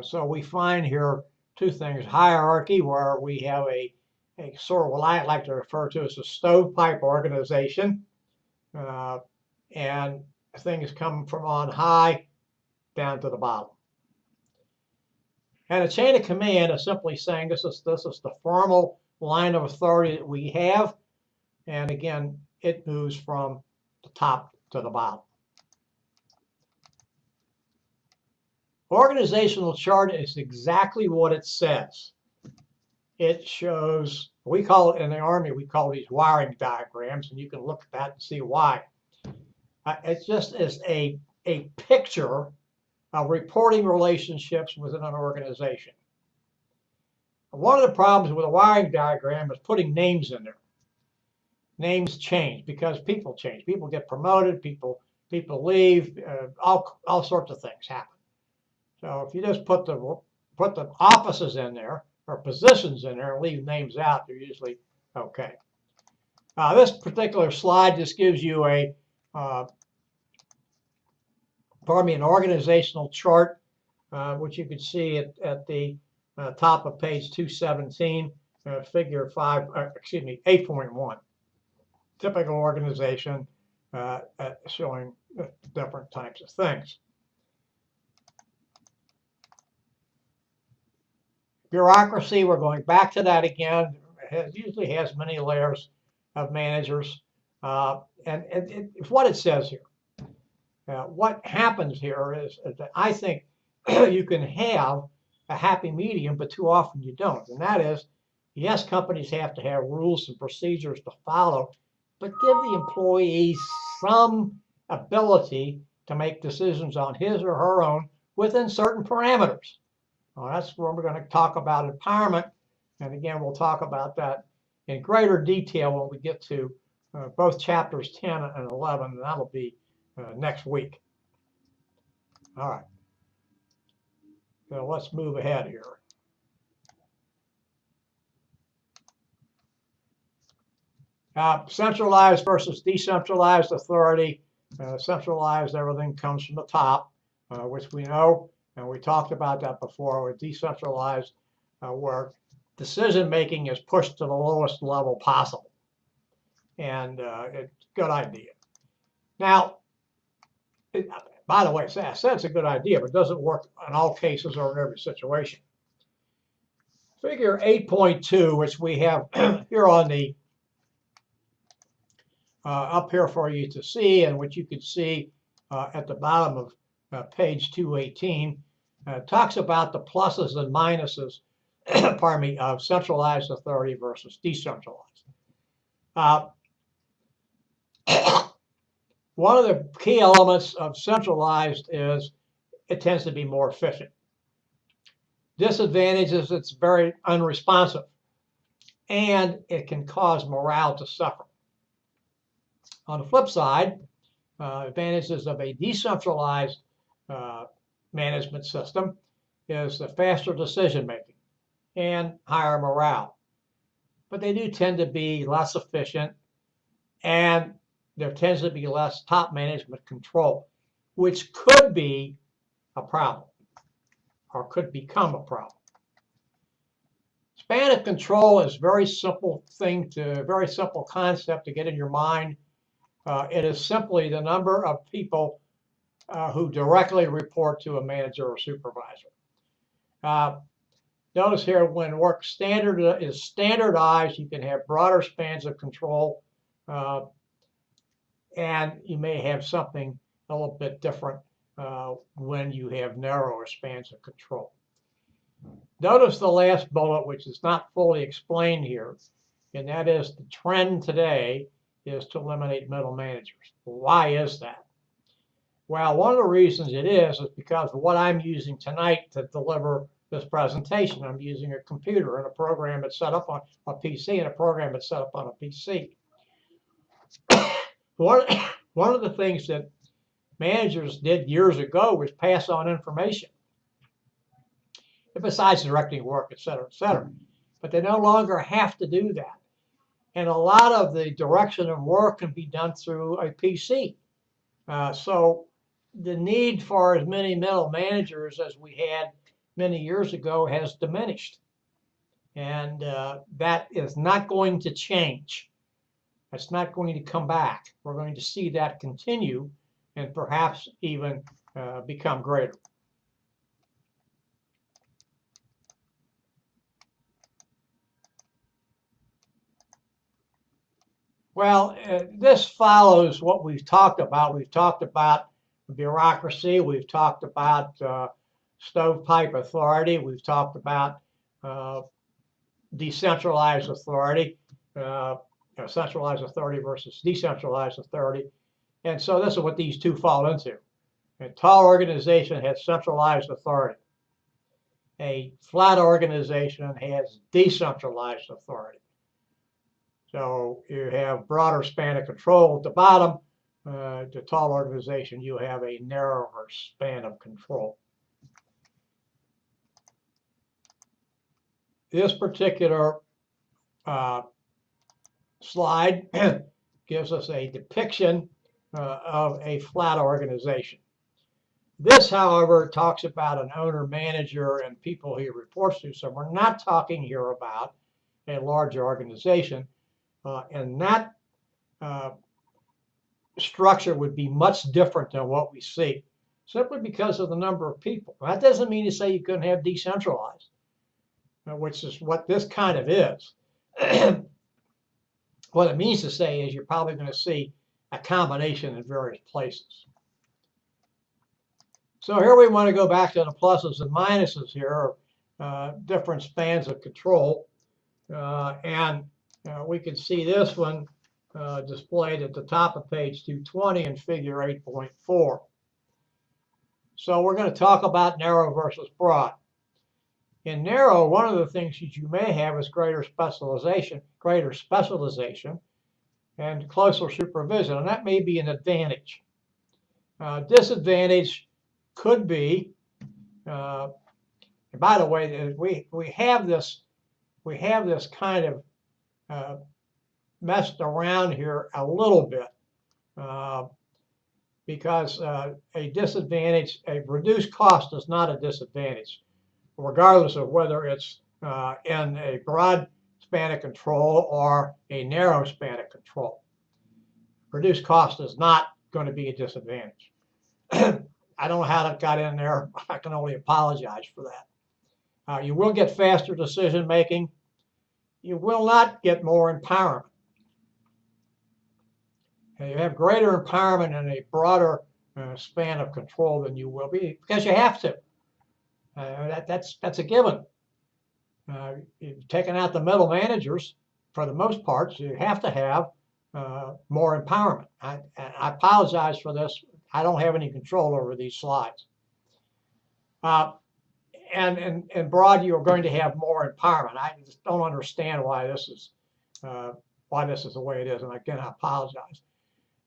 So we find here two things: hierarchy, where we have a sort of what I like to refer to as a stovepipe organization, and things come from on high down to the bottom. And a chain of command is simply saying this is the formal line of authority that we have, and again, it moves from the top to the bottom. Organizational chart is exactly what it says. It shows, we call it in the Army, we call these wiring diagrams, and you can look at that and see why. It just is a picture of reporting relationships within an organization. One of the problems with a wiring diagram is putting names in there. Names change because people change. People get promoted, people leave, all sorts of things happen. So if you just put the offices in there or positions in there and leave names out, they're usually okay. This particular slide just gives you an organizational chart, which you can see at the top of page 217, figure 8.1. Typical organization showing different types of things. Bureaucracy, we're going back to that again. It usually has many layers of managers. And it's what it says here. What happens here is that I think you can have a happy medium, but too often you don't. And that is, yes, companies have to have rules and procedures to follow, but give the employees some ability to make decisions on his or her own within certain parameters. Well, that's where we're going to talk about empowerment. And again, we'll talk about that in greater detail when we get to both chapters 10 and 11, and that'll be next week. All right. So let's move ahead here. Centralized versus decentralized authority. Centralized, everything comes from the top, which we know, and we talked about that before with decentralized, where decision making is pushed to the lowest level possible. And it's a good idea. Now, by the way, I said it's a good idea, but it doesn't work in all cases or in every situation. Figure 8.2, which we have here on the up here for you to see, and which you can see at the bottom of page 218, talks about the pluses and minuses, pardon me, of centralized authority versus decentralized. One of the key elements of centralized is it tends to be more efficient. Disadvantage is it's very unresponsive, and it can cause morale to suffer. On the flip side, advantages of a decentralized management system is the faster decision making and higher morale. But they do tend to be less efficient, and there tends to be less top management control, which could be a problem or could become a problem. Span of control is a very simple concept to get in your mind. It is simply the number of people who directly report to a manager or supervisor. Notice here, when work is standardized, you can have broader spans of control, and you may have something a little bit different when you have narrower spans of control. Notice the last bullet, which is not fully explained here, and that is the trend today is to eliminate middle managers. Why is that? Well, one of the reasons it is because of what I'm using tonight to deliver this presentation. I'm using a computer and a program that's set up on a PC and a program that's set up on a PC. One of the things that managers did years ago was pass on information, besides directing work, et cetera, et cetera. But they no longer have to do that. And a lot of the direction of work can be done through a PC. So the need for as many middle managers as we had many years ago has diminished. And that is not going to change. That's not going to come back. We're going to see that continue and perhaps even become greater. Well, this follows what we've talked about. We've talked about bureaucracy. We've talked about stovepipe authority. We've talked about decentralized authority, centralized authority versus decentralized authority. And so this is what these two fall into. A tall organization has centralized authority. A flat organization has decentralized authority. So you have broader span of control at the bottom. The tall organization, you have a narrower span of control. This particular slide gives us a depiction of a flat organization. This, however, talks about an owner, manager, and people he reports to. So we're not talking here about a large organization. And that structure would be much different than what we see, simply because of the number of people. That doesn't mean to say you couldn't have decentralized, which is what this kind of is. What it means to say is you're probably going to see a combination in various places. So here we want to go back to the pluses and minuses here, different spans of control. And we can see this one displayed at the top of page 220 in figure 8.4. So we're going to talk about narrow versus broad. In narrow, one of the things that you may have is greater specialization and closer supervision, and that may be an advantage. Disadvantage could be, and by the way, we have this kind of messed around here a little bit because a reduced cost is not a disadvantage, regardless of whether it's in a broad span of control or a narrow span of control. Reduced cost is not going to be a disadvantage. I don't know how that got in there. I can only apologize for that. You will get faster decision making. You will not get more empowerment. And you have greater empowerment in a broader span of control than you will be because you have to. That's a given. You've taken out the middle managers for the most part, so you have to have more empowerment. I apologize for this. I don't have any control over these slides. And in broad, you're going to have more empowerment. I just don't understand why this is the way it is. And again, I apologize.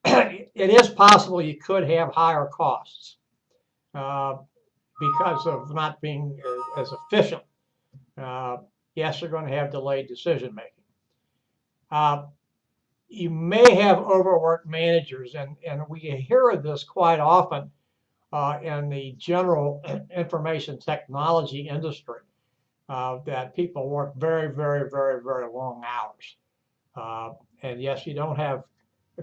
It is possible you could have higher costs because of not being as efficient. Yes, you're going to have delayed decision making. You may have overworked managers, and we hear of this quite often in the general information technology industry. that people work very, very, very, very long hours. And yes, you don't have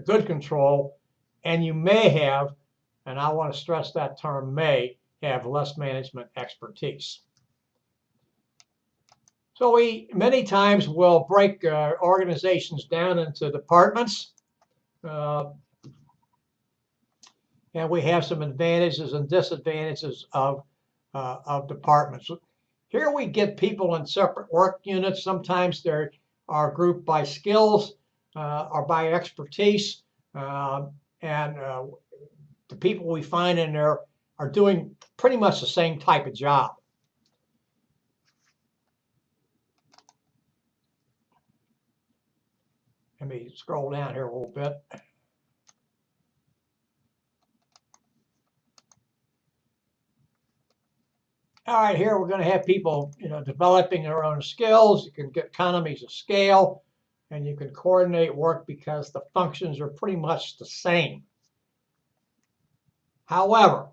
good control, and you may have, and I want to stress that term may, have less management expertise. So we many times will break organizations down into departments, and we have some advantages and disadvantages of departments. Here we get people in separate work units. Sometimes they are grouped by skills or by expertise, and the people we find in there are doing pretty much the same type of job. Let me scroll down here a little bit. All right, here we're going to have people, developing their own skills. You can get economies of scale, and you can coordinate work because the functions are pretty much the same. However,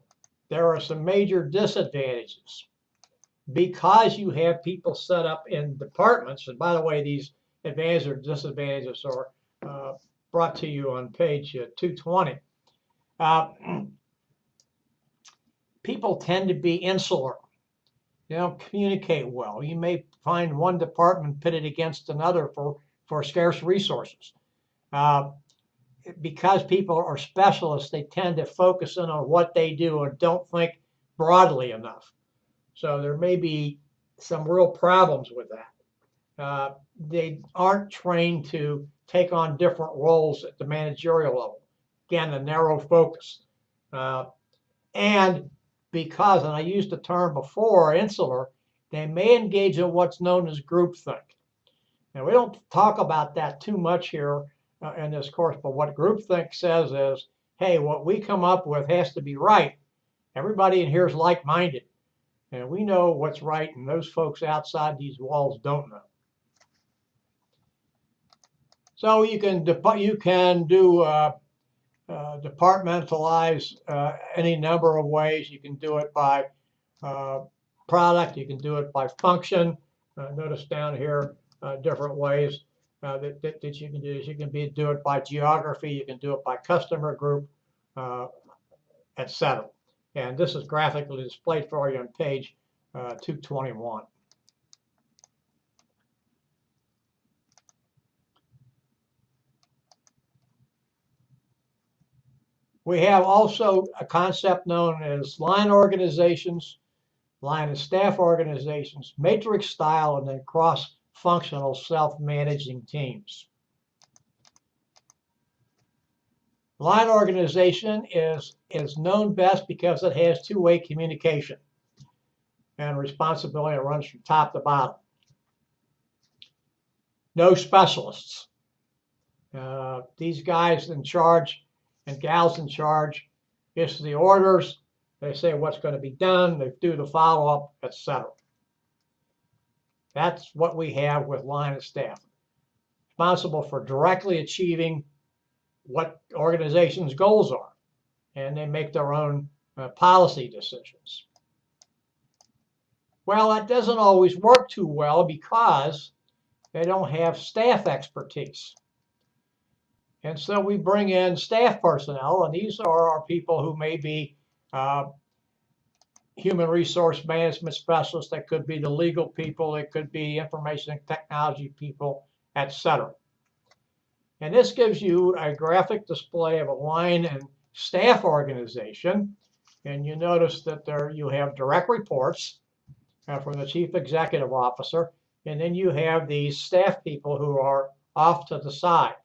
there are some major disadvantages. Because you have people set up in departments, and by the way, these advantages or disadvantages are brought to you on page 220. People tend to be insular. They don't communicate well. You may find one department pitted against another for scarce resources. Because people are specialists, they tend to focus in on what they do and don't think broadly enough. So there may be some real problems with that. They aren't trained to take on different roles at the managerial level. Again, a narrow focus. And because, and I used the term before, insular, they may engage in what's known as groupthink. Now, we don't talk about that too much here in this course, but what groupthink says is, hey, what we come up with has to be right. Everybody in here is like-minded. And we know what's right, and those folks outside these walls don't know. So you can do departmentalize any number of ways. You can do it by product. You can do it by function. Notice down here different ways that you can do this. You can do it by geography. You can do it by customer group, etc. And this is graphically displayed for you on page 221. We have also a concept known as line organizations, line and staff organizations, matrix style, and then cross-functional self-managing teams. Line organization is known best because it has two-way communication and responsibility runs from top to bottom. No specialists. These guys in charge and gals in charge issue the orders. They say what's going to be done. They do the follow-up, etc. That's what we have with line and staff. Responsible for directly achieving what organization's goals are, and they make their own policy decisions. Well, that doesn't always work too well because they don't have staff expertise. And so we bring in staff personnel, and these are our people who may be human resource management specialists. That could be the legal people. It could be information technology people, etc. And this gives you a graphic display of a line and staff organization. And you notice that there you have direct reports from the chief executive officer. And then you have these staff people who are off to the side.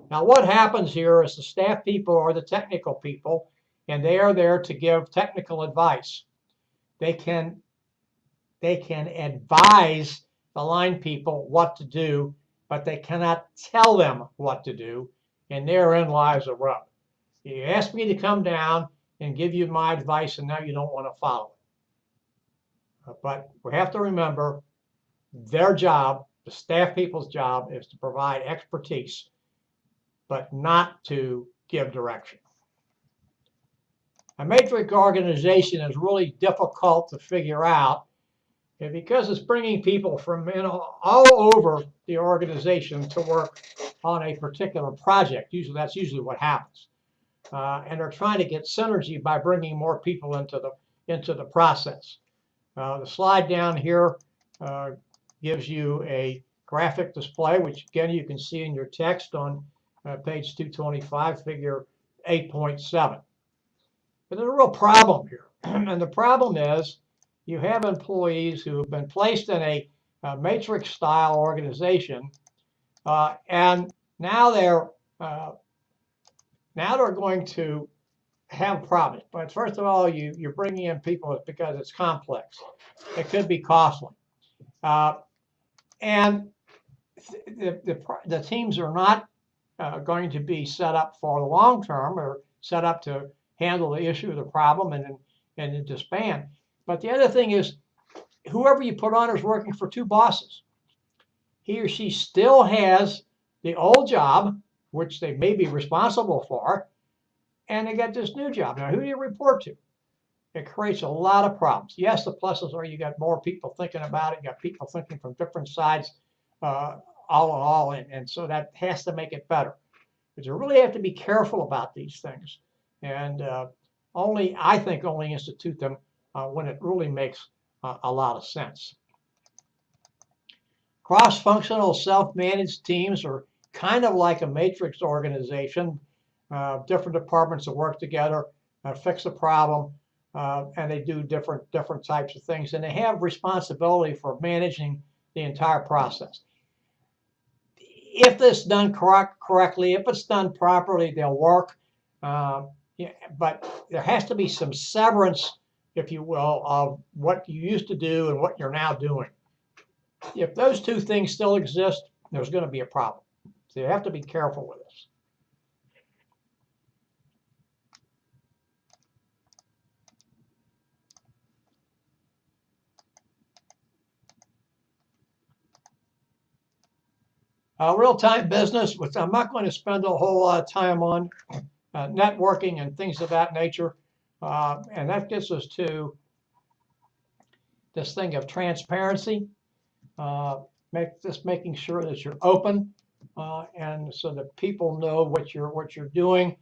Now, what happens here is the staff people are the technical people, and they are there to give technical advice. They can advise the line people what to do, but they cannot tell them what to do, and therein lies a rub. You ask me to come down and give you my advice, and now you don't want to follow it. But we have to remember their job, the staff people's job, is to provide expertise, but not to give direction. A matrix organization is really difficult to figure out And because it's bringing people from all over the organization to work on a particular project. That's usually what happens. And they're trying to get synergy by bringing more people into the process. The slide down here gives you a graphic display, which again you can see in your text on page 225, figure 8.7. But there's a real problem here. And the problem is you have employees who have been placed in a matrix style organization, and now they're going to have problems. But first of all, you're bringing in people because it's complex. It could be costly. And the teams are not going to be set up for the long term or set up to handle the issue of the problem and then disband. But the other thing is, whoever you put on is working for two bosses. He or she still has the old job, which they may be responsible for, and they got this new job. Now, who do you report to? It creates a lot of problems. Yes, the pluses are you got more people thinking about it. You got people thinking from different sides, all in all, and so that has to make it better. But you really have to be careful about these things, and I think only institute them when it really makes a lot of sense. Cross-functional self-managed teams are kind of like a matrix organization. Different departments that work together, fix a problem, and they do different types of things, and they have responsibility for managing the entire process. If this is done correctly, if it's done properly, they'll work. Yeah, but there has to be some severance, if you will, of what you used to do and what you're now doing. If those two things still exist, there's going to be a problem. So you have to be careful with this. Real-time business, which I'm not going to spend a whole lot of time on, networking and things of that nature. And that gets us to this thing of transparency, making sure that you're open, and so that people know what you're doing.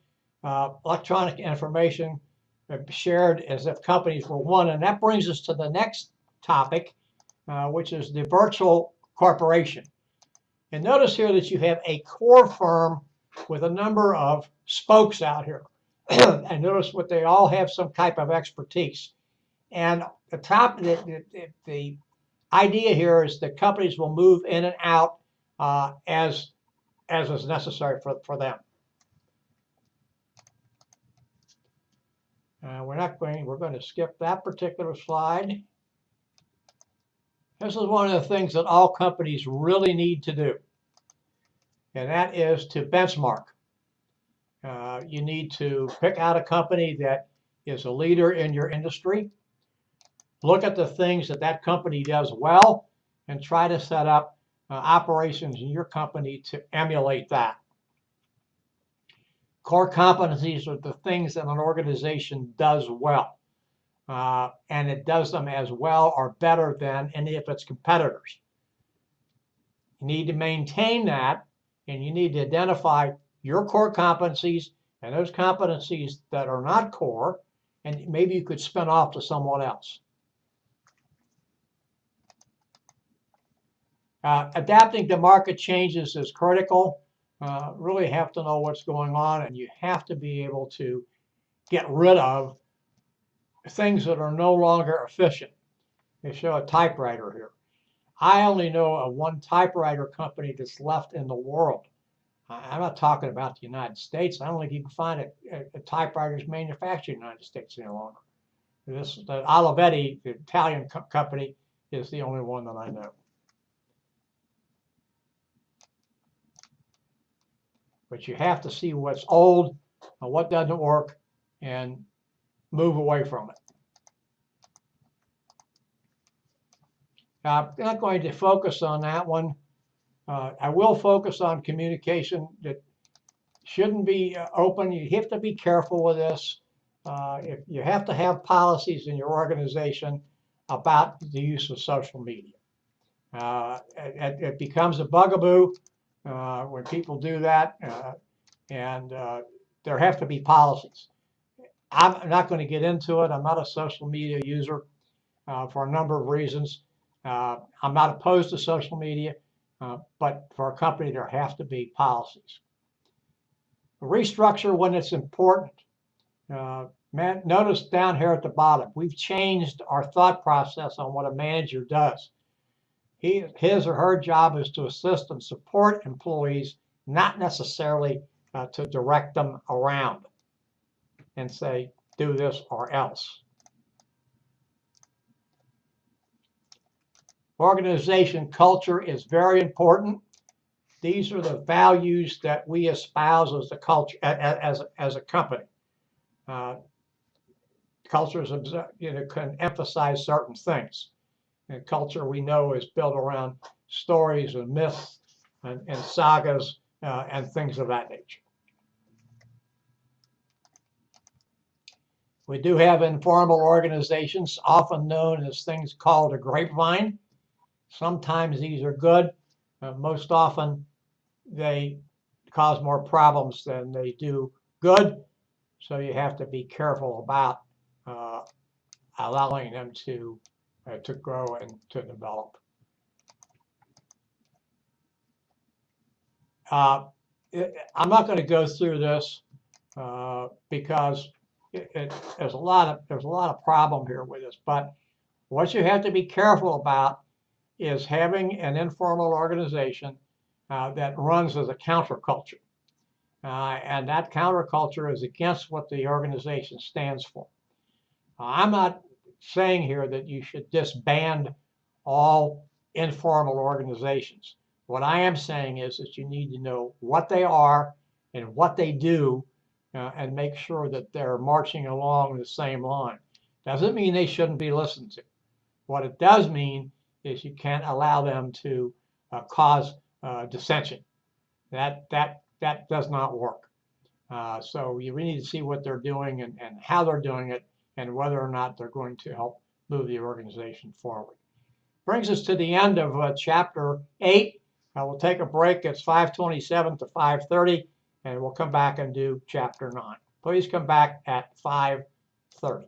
Electronic information shared as if companies were one, and that brings us to the next topic, which is the virtual corporation. And notice here that you have a core firm with a number of spokes out here. And notice what they all have some type of expertise. And the idea here is that companies will move in and out as is necessary for them. We're going to skip that particular slide. This is one of the things that all companies really need to do, and that is to benchmark. You need to pick out a company that is a leader in your industry. Look at the things that company does well and try to set up operations in your company to emulate that. Core competencies are the things that an organization does well. And it does them as well or better than any of its competitors. You need to maintain that, and you need to identify your core competencies and those competencies that are not core, and maybe you could spin off to someone else. Adapting to market changes is critical. Really have to know what's going on, and you have to be able to get rid of things that are no longer efficient. They show a typewriter here. I only know of one typewriter company that's left in the world. I'm not talking about the United States. I don't think you can find a typewriters manufactured in the United States any longer. The Olivetti, the Italian company, is the only one that I know. But you have to see what's old and what doesn't work and move away from it. I'm not going to focus on that one. I will focus on communication that shouldn't be open. You have to be careful with this. If you have to have policies in your organization, about the use of social media. It becomes a bugaboo when people do that, and there have to be policies. I'm not going to get into it. I'm not a social media user for a number of reasons. I'm not opposed to social media, but for a company, there have to be policies. Restructure when it's important. Notice down here at the bottom, we've changed our thought process on what a manager does. His or her job is to assist and support employees, not necessarily to direct them around and say, do this or else. Organization culture is very important. These are the values that we espouse as a culture, as a company. Cultures, can emphasize certain things. And culture, we know, is built around stories and myths and sagas and things of that nature. We do have informal organizations, often known as things called a grapevine. Sometimes these are good. Most often they cause more problems than they do good. So you have to be careful about allowing them to grow and to develop. I'm not going to go through this because there's a lot of problem here with this. But what you have to be careful about is having an informal organization that runs as a counterculture. And that counterculture is against what the organization stands for. I'm not saying here that you should disband all informal organizations. What I am saying is that you need to know what they are and what they do and make sure that they're marching along the same line. Doesn't mean they shouldn't be listened to. What it does mean is you can't allow them to cause dissension. That does not work. So you really need to see what they're doing and how they're doing it and whether or not they're going to help move the organization forward. Brings us to the end of chapter 8. We'll take a break. It's 5:27 to 5:30, and we'll come back and do chapter 9. Please come back at 5:30.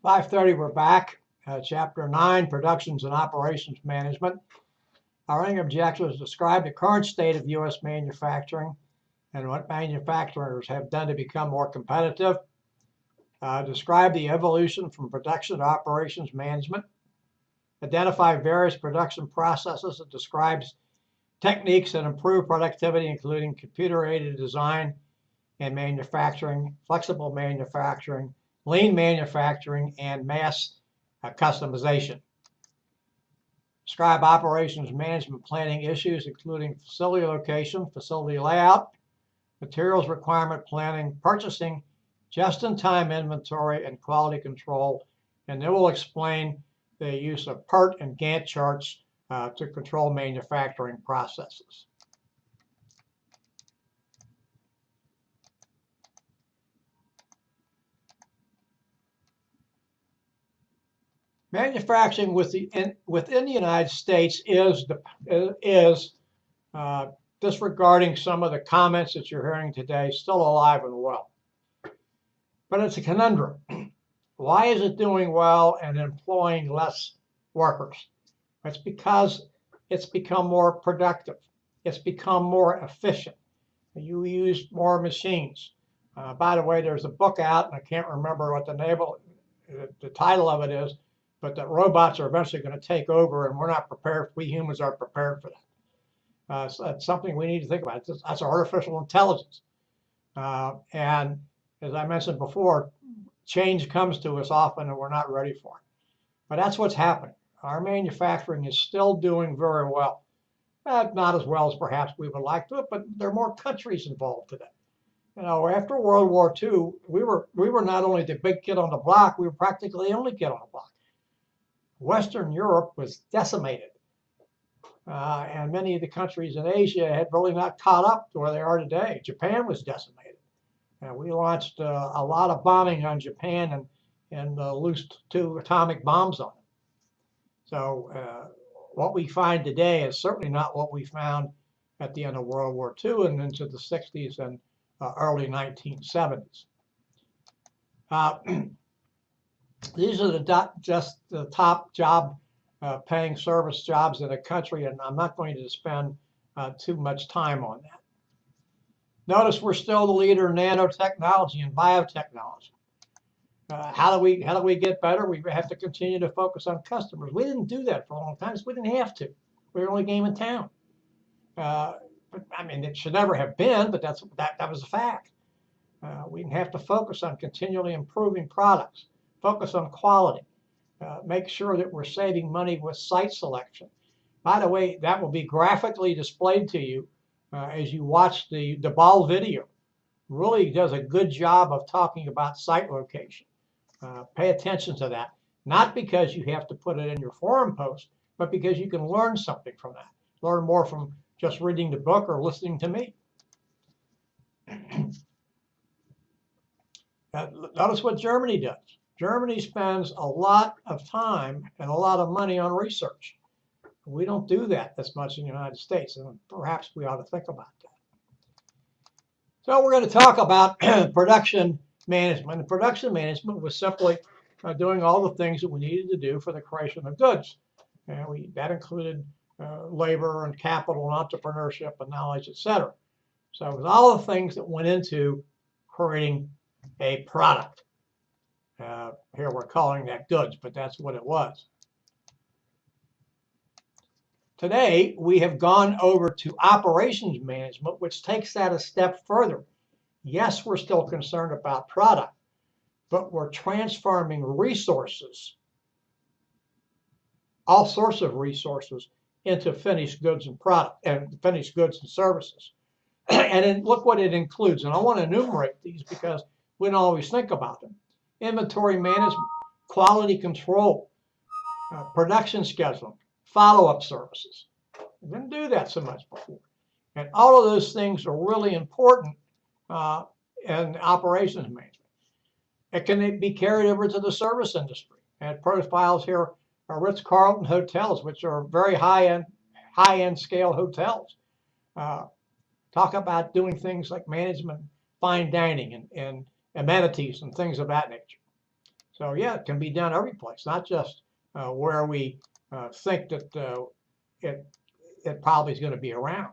5:30, we're back. Chapter 9, Productions and Operations Management. Our aim objective is to describe the current state of U.S. manufacturing and what manufacturers have done to become more competitive. Describe the evolution from production to operations management. Identify various production processes that describes techniques that improve productivity, including computer-aided design and manufacturing, flexible manufacturing, lean manufacturing, and mass customization. Describe operations management planning issues, including facility location, facility layout, materials requirement planning, purchasing, just-in-time inventory, and quality control. And then we'll explain the use of PERT and Gantt charts to control manufacturing processes. Manufacturing within the United States is disregarding some of the comments that you're hearing today, still alive and well. But it's a conundrum. Why is it doing well and employing less workers? It's because it's become more productive. It's become more efficient. You use more machines. By the way, there's a book out, and I can't remember what the title of it is, but that robots are eventually going to take over, and we're not prepared. We humans are prepared for that. So that's something we need to think about. That's artificial intelligence. And as I mentioned before, change comes to us often, and we're not ready for it. But that's what's happening. Our manufacturing is still doing very well. Not as well as perhaps we would like to, but there are more countries involved today. After World War II, we were not only the big kid on the block, we were practically the only kid on the block. Western Europe was decimated, and many of the countries in Asia had really not caught up to where they are today. Japan was decimated. We launched a lot of bombing on Japan and loosed 2 atomic bombs on it. So what we find today is certainly not what we found at the end of World War II and into the 60s and early 1970s. These are just the top job paying service jobs in the country, and I'm not going to spend too much time on that. Notice we're still the leader in nanotechnology and biotechnology. How do we get better? We have to continue to focus on customers. We didn't do that for a long time, so we didn't have to. We were the only game in town. But, I mean, it should never have been, but that was a fact. We have to focus on continually improving products, focus on quality, make sure that we're saving money with site selection. By the way, that will be graphically displayed to you as you watch the Ball video. Really does a good job of talking about site location. Pay attention to that, not because you have to put it in your forum post, but because you can learn something from that. Learn more from just reading the book or listening to me. Notice what Germany does. Germany spends a lot of time and a lot of money on research. We don't do that as much in the United States, and perhaps we ought to think about that. So we're going to talk about production management. And production management was simply doing all the things that we needed to do for the creation of goods. And that included labor and capital and entrepreneurship and knowledge, etc. So it was all the things that went into creating a product. Here we're calling that goods, but that's what it was. Today, we have gone over to operations management, which takes that a step further. Yes, we're still concerned about product, but we're transforming resources, all sorts of resources, into finished goods and finished goods and services. And then look what it includes. And I want to enumerate these because we don't always think about them. Inventory management, quality control, production scheduling, follow-up services. We didn't do that so much before. And all of those things are really important in operations management. It can be carried over to the service industry. And profiles here are Ritz-Carlton hotels, which are very high-end scale hotels. Talk about doing things like management, fine dining, and amenities and things of that nature. So yeah, it can be done every place, not just where we think that it probably is going to be around.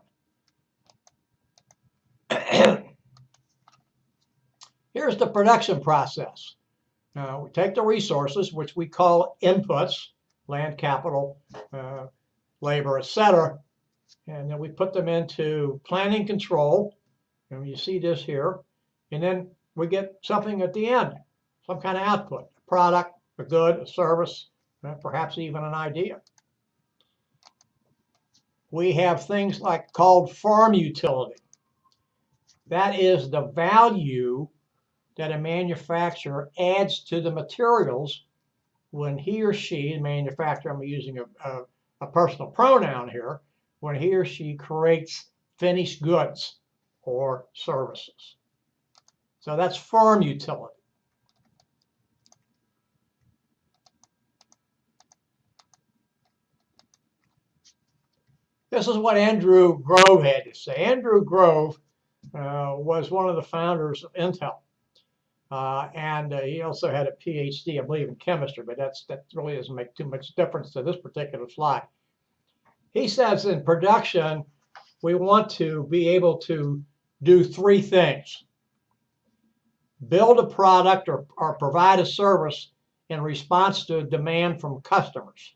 Here's the production process. We take the resources, which we call inputs, land, capital, labor, etc., and then we put them into planning control, and you see this here, and then we get something at the end, some kind of output, a product, a good, a service, perhaps even an idea. We have things like called farm utility. That is the value that a manufacturer adds to the materials when he or she, the manufacturer, I'm using a personal pronoun here, when he or she creates finished goods or services. So that's farm utility. This is what Andrew Grove had to say. Andrew Grove was one of the founders of Intel. And he also had a PhD, I believe, in chemistry, but that really doesn't make too much difference to this particular slide. He says in production, we want to be able to do three things: build a product or provide a service in response to a demand from customers,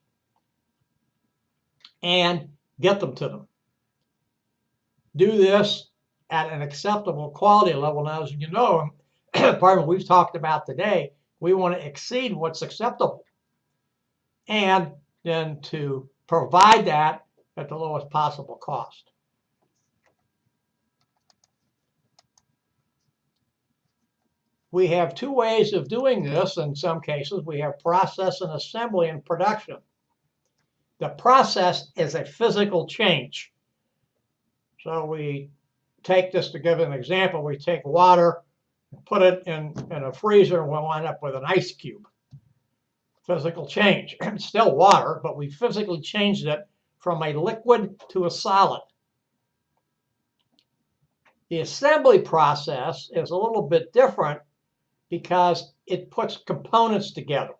and get them to them. Do this at an acceptable quality level. Now, as you know, part of what we've talked about today, we want to exceed what's acceptable, and then to provide that at the lowest possible cost. We have two ways of doing this. In some cases, we have process and assembly and production. The process is a physical change. So we take this, to give an example, we take water, put it in a freezer, and we'll wind up with an ice cube. Physical change. It's still water, but we physically changed it from a liquid to a solid. The assembly process is a little bit different because it puts components together.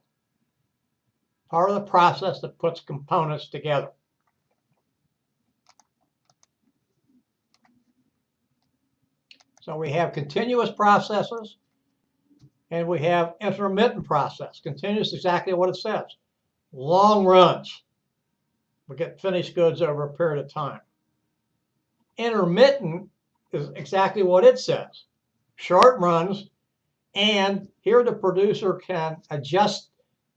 Part of the process that puts components together. So we have continuous processes and we have intermittent process. Continuous is exactly what it says. Long runs. We get finished goods over a period of time. Intermittent is exactly what it says. Short runs, and here the producer can adjust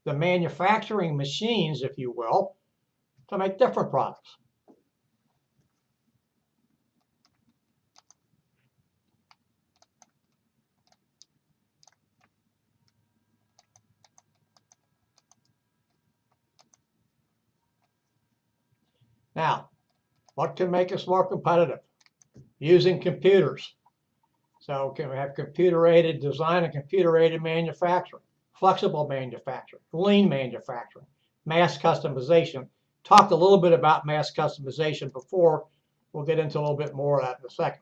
the manufacturing machines, if you will, to make different products. Now, what can make us more competitive? Using computers. So can we have computer-aided design and computer-aided manufacturing, flexible manufacturing, lean manufacturing, mass customization. Talked a little bit about mass customization before. We'll get into a little bit more of that in a second.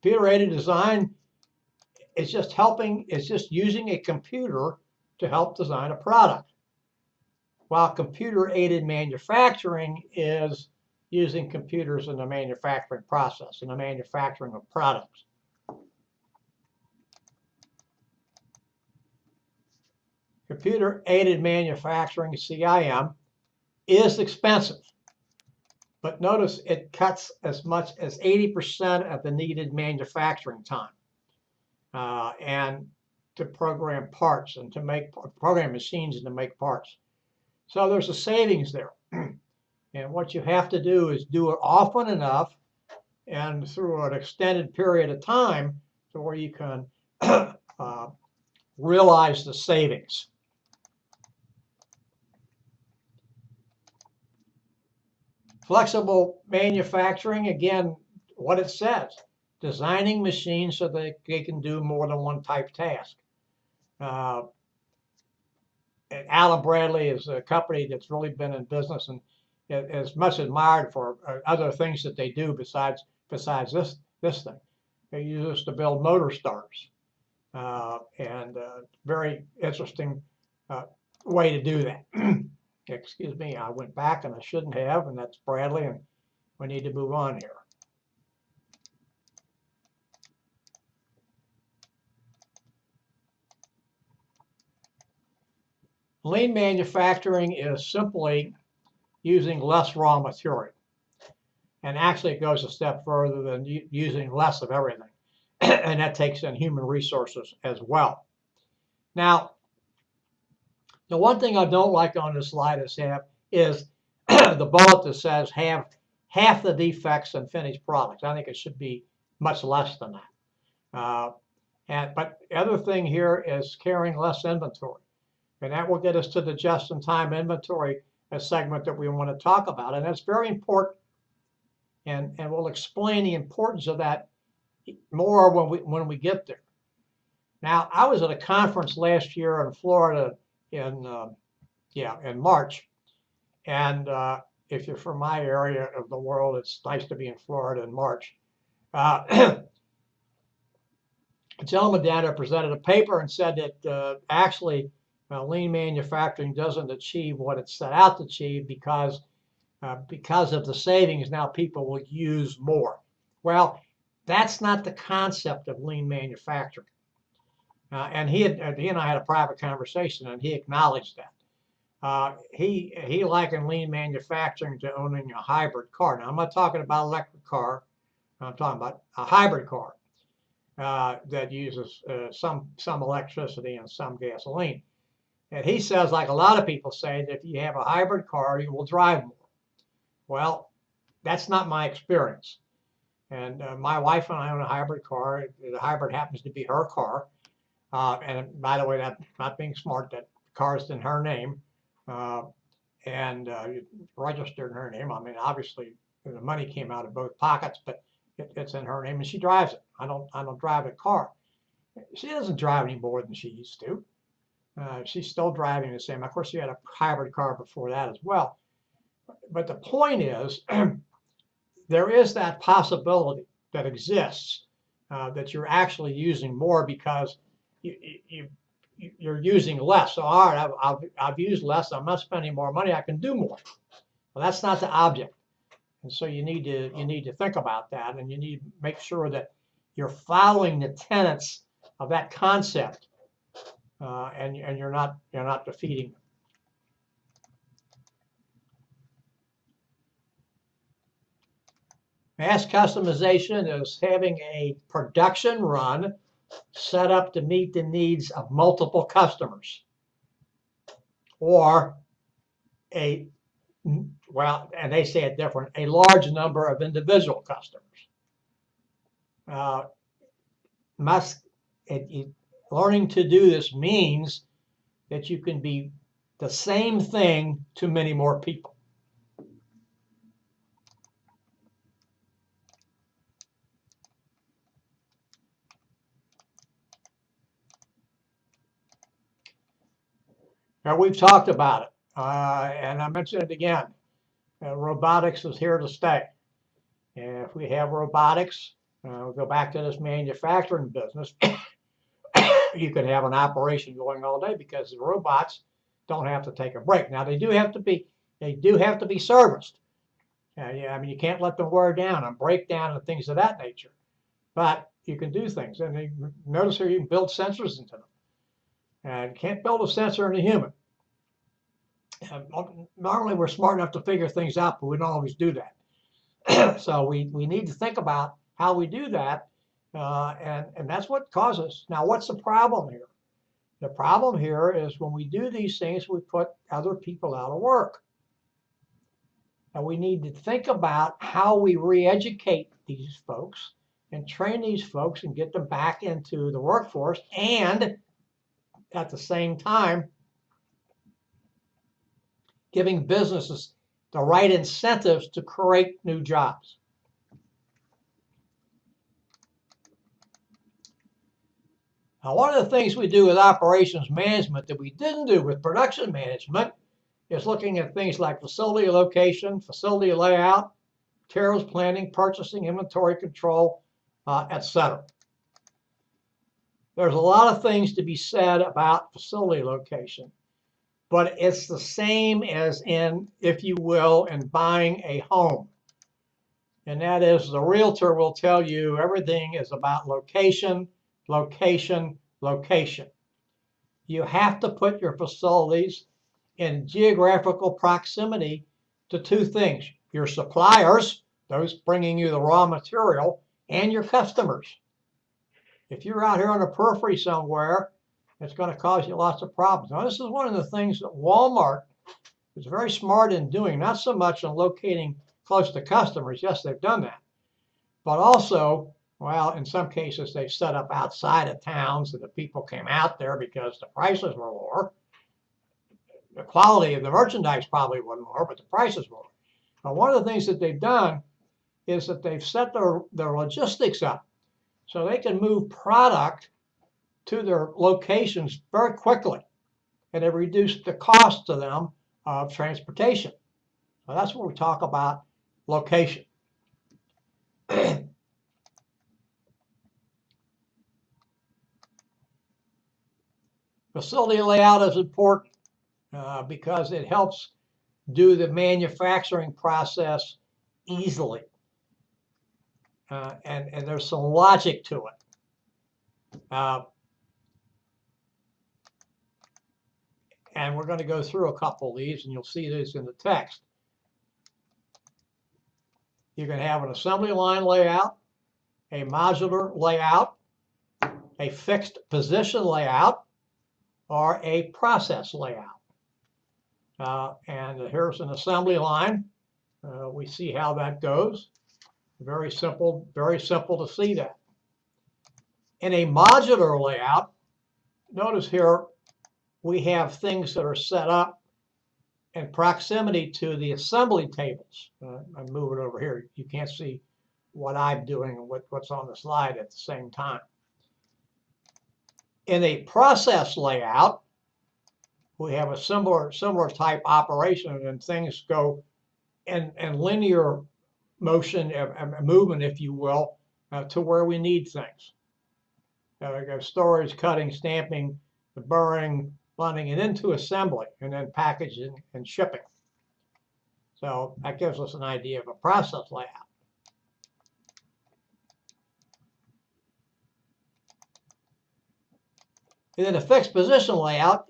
Computer-aided design is just helping, it's just using a computer to help design a product. While computer-aided manufacturing is using computers in the manufacturing process, in the manufacturing of products. Computer-aided manufacturing, CIM, is expensive. But notice it cuts as much as 80% of the needed manufacturing time. And to program parts and to make program machines and to make parts. So there's a savings there. And what you have to do is do it often enough and through an extended period of time to where you can realize the savings. Flexible manufacturing, again, what it says, designing machines so that they can do more than one type task. And Allen Bradley is a company that's really been in business and is much admired for other things that they do besides this thing. They use this to build motor starters. and very interesting way to do that. Excuse me, I went back and I shouldn't have, and that's Bradley, and we need to move on here. Lean manufacturing is simply using less raw material. And actually, it goes a step further than using less of everything. And that takes in human resources as well. Now, the one thing I don't like on this slide is the bullet that says have half the defects in finished products. I think it should be much less than that. But the other thing here is carrying less inventory. And that will get us to the just-in-time inventory segment that we want to talk about. And that's very important. And we'll explain the importance of that more when we get there. Now, I was at a conference last year in Florida in March. And if you're from my area of the world, it's nice to be in Florida in March. A gentleman down there presented a paper and said that actually lean manufacturing doesn't achieve what it set out to achieve because of the savings. Now people will use more. Well, that's not the concept of lean manufacturing. And he and I had a private conversation, and he acknowledged that. He likened lean manufacturing to owning a hybrid car. Now I'm not talking about an electric car. I'm talking about a hybrid car that uses some electricity and some gasoline. And he says, like a lot of people say, that if you have a hybrid car, you will drive more. Well, that's not my experience. And my wife and I own a hybrid car. The hybrid happens to be her car. And by the way, that's not being smart. That car's in her name and registered in her name. I mean, obviously, the money came out of both pockets, but it's in her name, and she drives it. I don't drive a car. She doesn't drive any more than she used to. She's still driving the same. Of course, she had a hybrid car before that as well. But the point is, there is that possibility that exists that you're actually using more because you're using less. So, all right, I've used less. I'm not spending more money. I can do more. Well, that's not the object. And so you need to think about that, and you need to make sure that you're following the tenets of that concept, and you're not defeating them. Mass customization is having a production run set up to meet the needs of multiple customers, or and they say it different, a large number of individual customers. Learning to do this means that you can be the same thing to many more people. Now, we've talked about it, and I mentioned it again. Robotics is here to stay. And if we have robotics, we'll go back to this manufacturing business. You can have an operation going all day because the robots don't have to take a break. Now, they do have to be serviced. I mean, you can't let them wear down and break down and things of that nature. But you can do things. And you notice here you can build sensors into them. And you can't build a sensor in a human. Normally, we're smart enough to figure things out, but we don't always do that. So we need to think about how we do that, and that's what causes. Now, what's the problem here? The problem here is when we do these things, we put other people out of work. And we need to think about how we re-educate these folks and train these folks and get them back into the workforce, and at the same time, giving businesses the right incentives to create new jobs. Now, one of the things we do with operations management that we didn't do with production management is looking at things like facility location, facility layout, materials planning, purchasing, inventory control, etc. There's a lot of things to be said about facility location, but it's the same as in, if you will, in buying a home. And that is, the realtor will tell you everything is about location, location, location. You have to put your facilities in geographical proximity to two things: your suppliers, those bringing you the raw material, and your customers. If you're out here on the periphery somewhere, it's going to cause you lots of problems. Now, this is one of the things that Walmart is very smart in doing, not so much in locating close to customers. Yes, they've done that. But also, well, in some cases, they've set up outside of towns so that people came out there because the prices were lower. The quality of the merchandise probably wasn't lower, but the prices were lower. But one of the things that they've done is that they've set their logistics up so they can move product to their locations very quickly, and they've reduced the cost to them of transportation. So that's what we talk about location. Facility layout is important because it helps do the manufacturing process easily. And there's some logic to it. And we're going to go through a couple of these, and you'll see this in the text. You can have an assembly line layout, a modular layout, a fixed position layout, or a process layout. And here's an assembly line. We see how that goes. Very simple to see that. In a modular layout, notice here we have things that are set up in proximity to the assembly tables. I'm moving over here. You can't see what I'm doing and what's on the slide at the same time. In a process layout, we have a similar type operation, and things go in linear motion, movement, if you will, to where we need things. We go storage, cutting, stamping, the burring, blending it into assembly, and then packaging and shipping. So that gives us an idea of a process layout. And then a fixed position layout,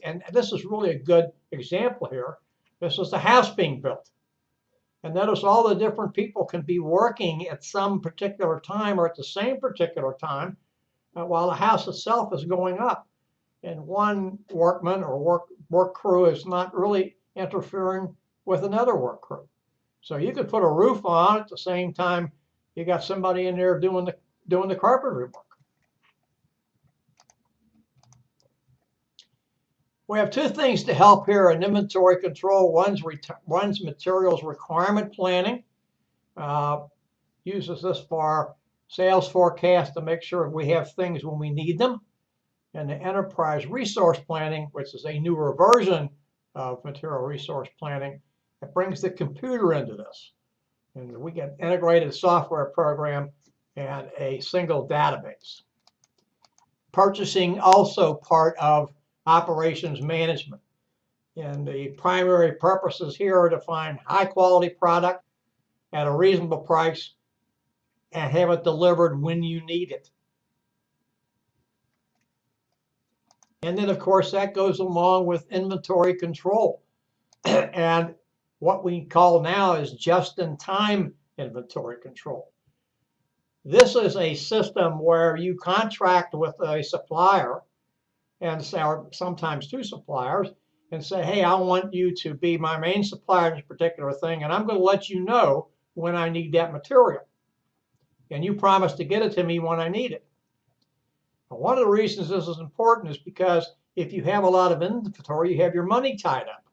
and this is really a good example here. This is the house being built. And notice all the different people can be working at some particular time or at the same particular time while the house itself is going up. And one workman or work crew is not really interfering with another work crew. So you could put a roof on at the same time you got somebody in there doing the carpentry work. We have two things to help here in inventory control. One's materials requirement planning. Uses this for sales forecast to make sure we have things when we need them. And the enterprise resource planning, which is a newer version of material resource planning, that brings the computer into this. And we get integrated software program and a single database. Purchasing also part of operations management. And the primary purposes here are to find high quality product at a reasonable price and have it delivered when you need it. And then, of course, that goes along with inventory control and what we call now is just-in-time inventory control. This is a system where you contract with a supplier, and or sometimes two suppliers, and say, hey, I want you to be my main supplier in this particular thing, and I'm going to let you know when I need that material. And you promise to get it to me when I need it. Now, one of the reasons this is important is because if you have a lot of inventory, you have your money tied up.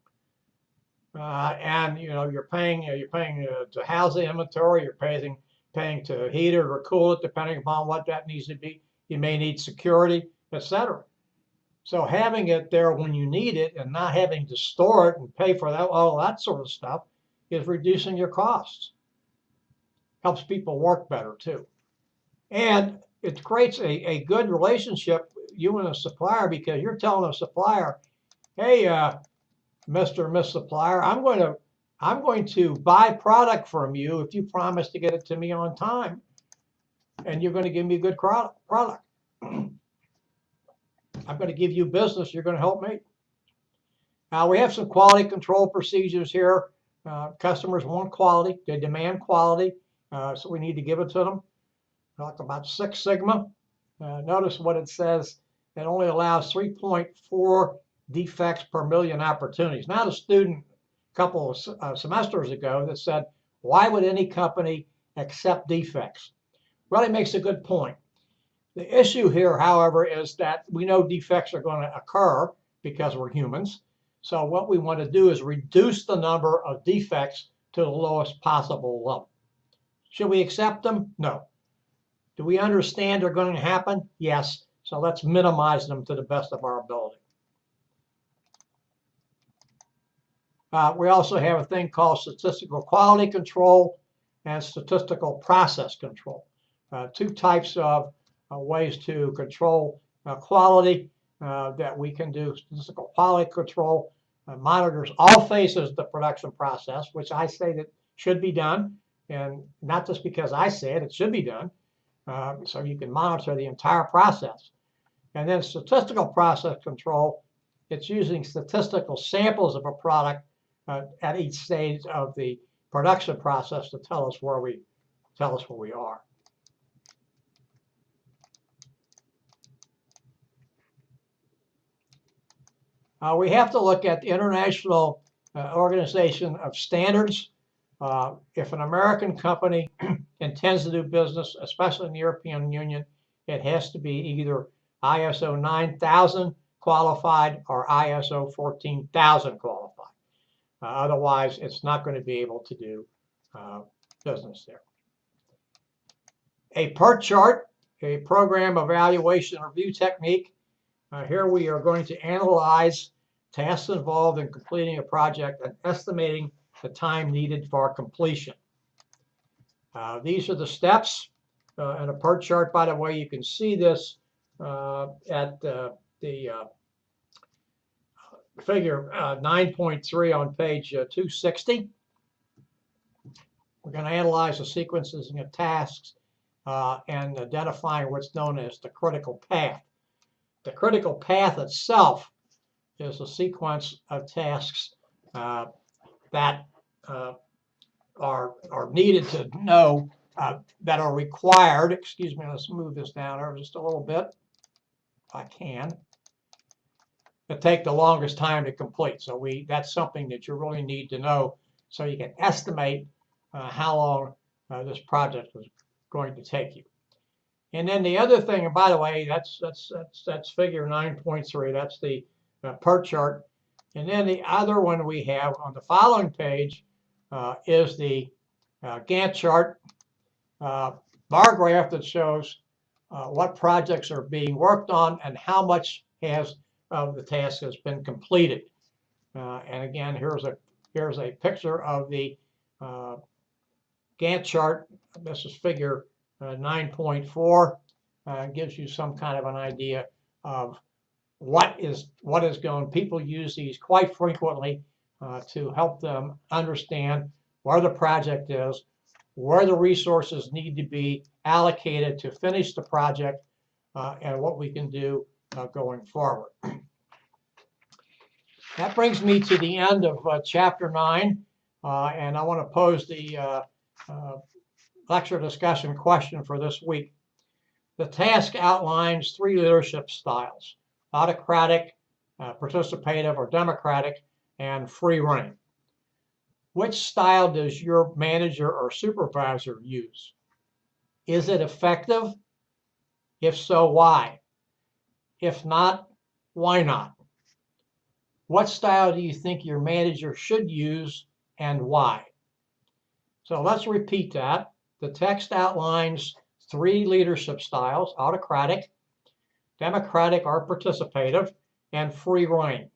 And you're paying to house the inventory, you're paying to heat it or cool it, depending upon what that needs to be. You may need security, etc. So having it there when you need it and not having to store it and pay for that, all that sort of stuff, is reducing your costs. Helps people work better too. And it creates a good relationship, you and a supplier, because you're telling a supplier, hey, Mr. and Miss Supplier, I'm going to buy product from you if you promise to get it to me on time, and you're going to give me a good product. I'm going to give you business. You're going to help me. Now we have some quality control procedures here. Customers want quality. They demand quality, so we need to give it to them. Talk about Six Sigma. Notice what it says. It only allows 3.4 defects per million opportunities. Now, the student a couple of semesters ago that said, why would any company accept defects? Well, he makes a good point. The issue here, however, is that we know defects are going to occur because we're humans. So what we want to do is reduce the number of defects to the lowest possible level. Should we accept them? No. Do we understand they're going to happen? Yes. So let's minimize them to the best of our ability. We also have a thing called statistical quality control and statistical process control. Two types of ways to control quality that we can do. Statistical quality control monitors all phases of the production process, which I say that should be done, and not just because I say it, it should be done. So you can monitor the entire process. And then statistical process control, it's using statistical samples of a product at each stage of the production process to tell us where we are. We have to look at the International Organization of Standards. If an American company intends to do business, especially in the European Union, it has to be either ISO 9000 qualified or ISO 14000 qualified. Otherwise, it's not going to be able to do business there. A PERT chart, a program evaluation and review technique. Here we are going to analyze tasks involved in completing a project and estimating the time needed for completion. These are the steps in a PERT chart. By the way, you can see this at the figure 9.3 on page 260. We're going to analyze the sequencing of tasks and identifying what's known as the critical path. The critical path itself is a sequence of tasks that are needed to know, that are required. Excuse me, let's move this down here just a little bit, if I can. It take the longest time to complete. So that's something that you really need to know so you can estimate how long this project is going to take you. And then the other thing, and by the way, that's figure 9.3. That's the PERT chart. And then the other one we have on the following page is the Gantt chart, bar graph that shows what projects are being worked on and how much of the task has been completed. And again, here's a picture of the Gantt chart. This is figure 9.4. Gives you some kind of an idea of what is going. People use these quite frequently to help them understand where the project is, where the resources need to be allocated to finish the project, and what we can do going forward. That brings me to the end of chapter 9, and I want to pose the lecture discussion question for this week. The task outlines 3 leadership styles: autocratic, participative or democratic, and free rein. Which style does your manager or supervisor use? Is it effective? If so, why? If not, why not? What style do you think your manager should use and why? So let's repeat that. The text outlines 3 leadership styles: autocratic, democratic or participative, and free rein.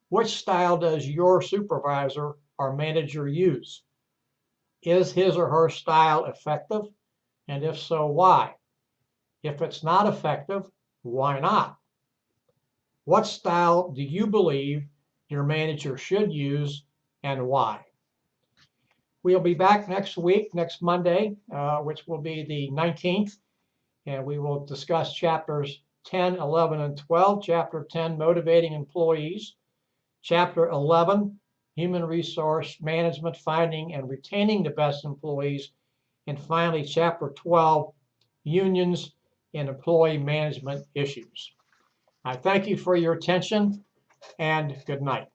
Which style does your supervisor or manager use? Is his or her style effective? And if so, why? If it's not effective, why not? What style do you believe your manager should use and why? We'll be back next week, next Monday, which will be the 19th, and we will discuss chapters 10, 11, and 12. Chapter 10, Motivating Employees. Chapter 11, Human Resource Management, Finding and Retaining the Best Employees. And finally, Chapter 12, Unions and Employee Management Issues. I thank you for your attention, and good night.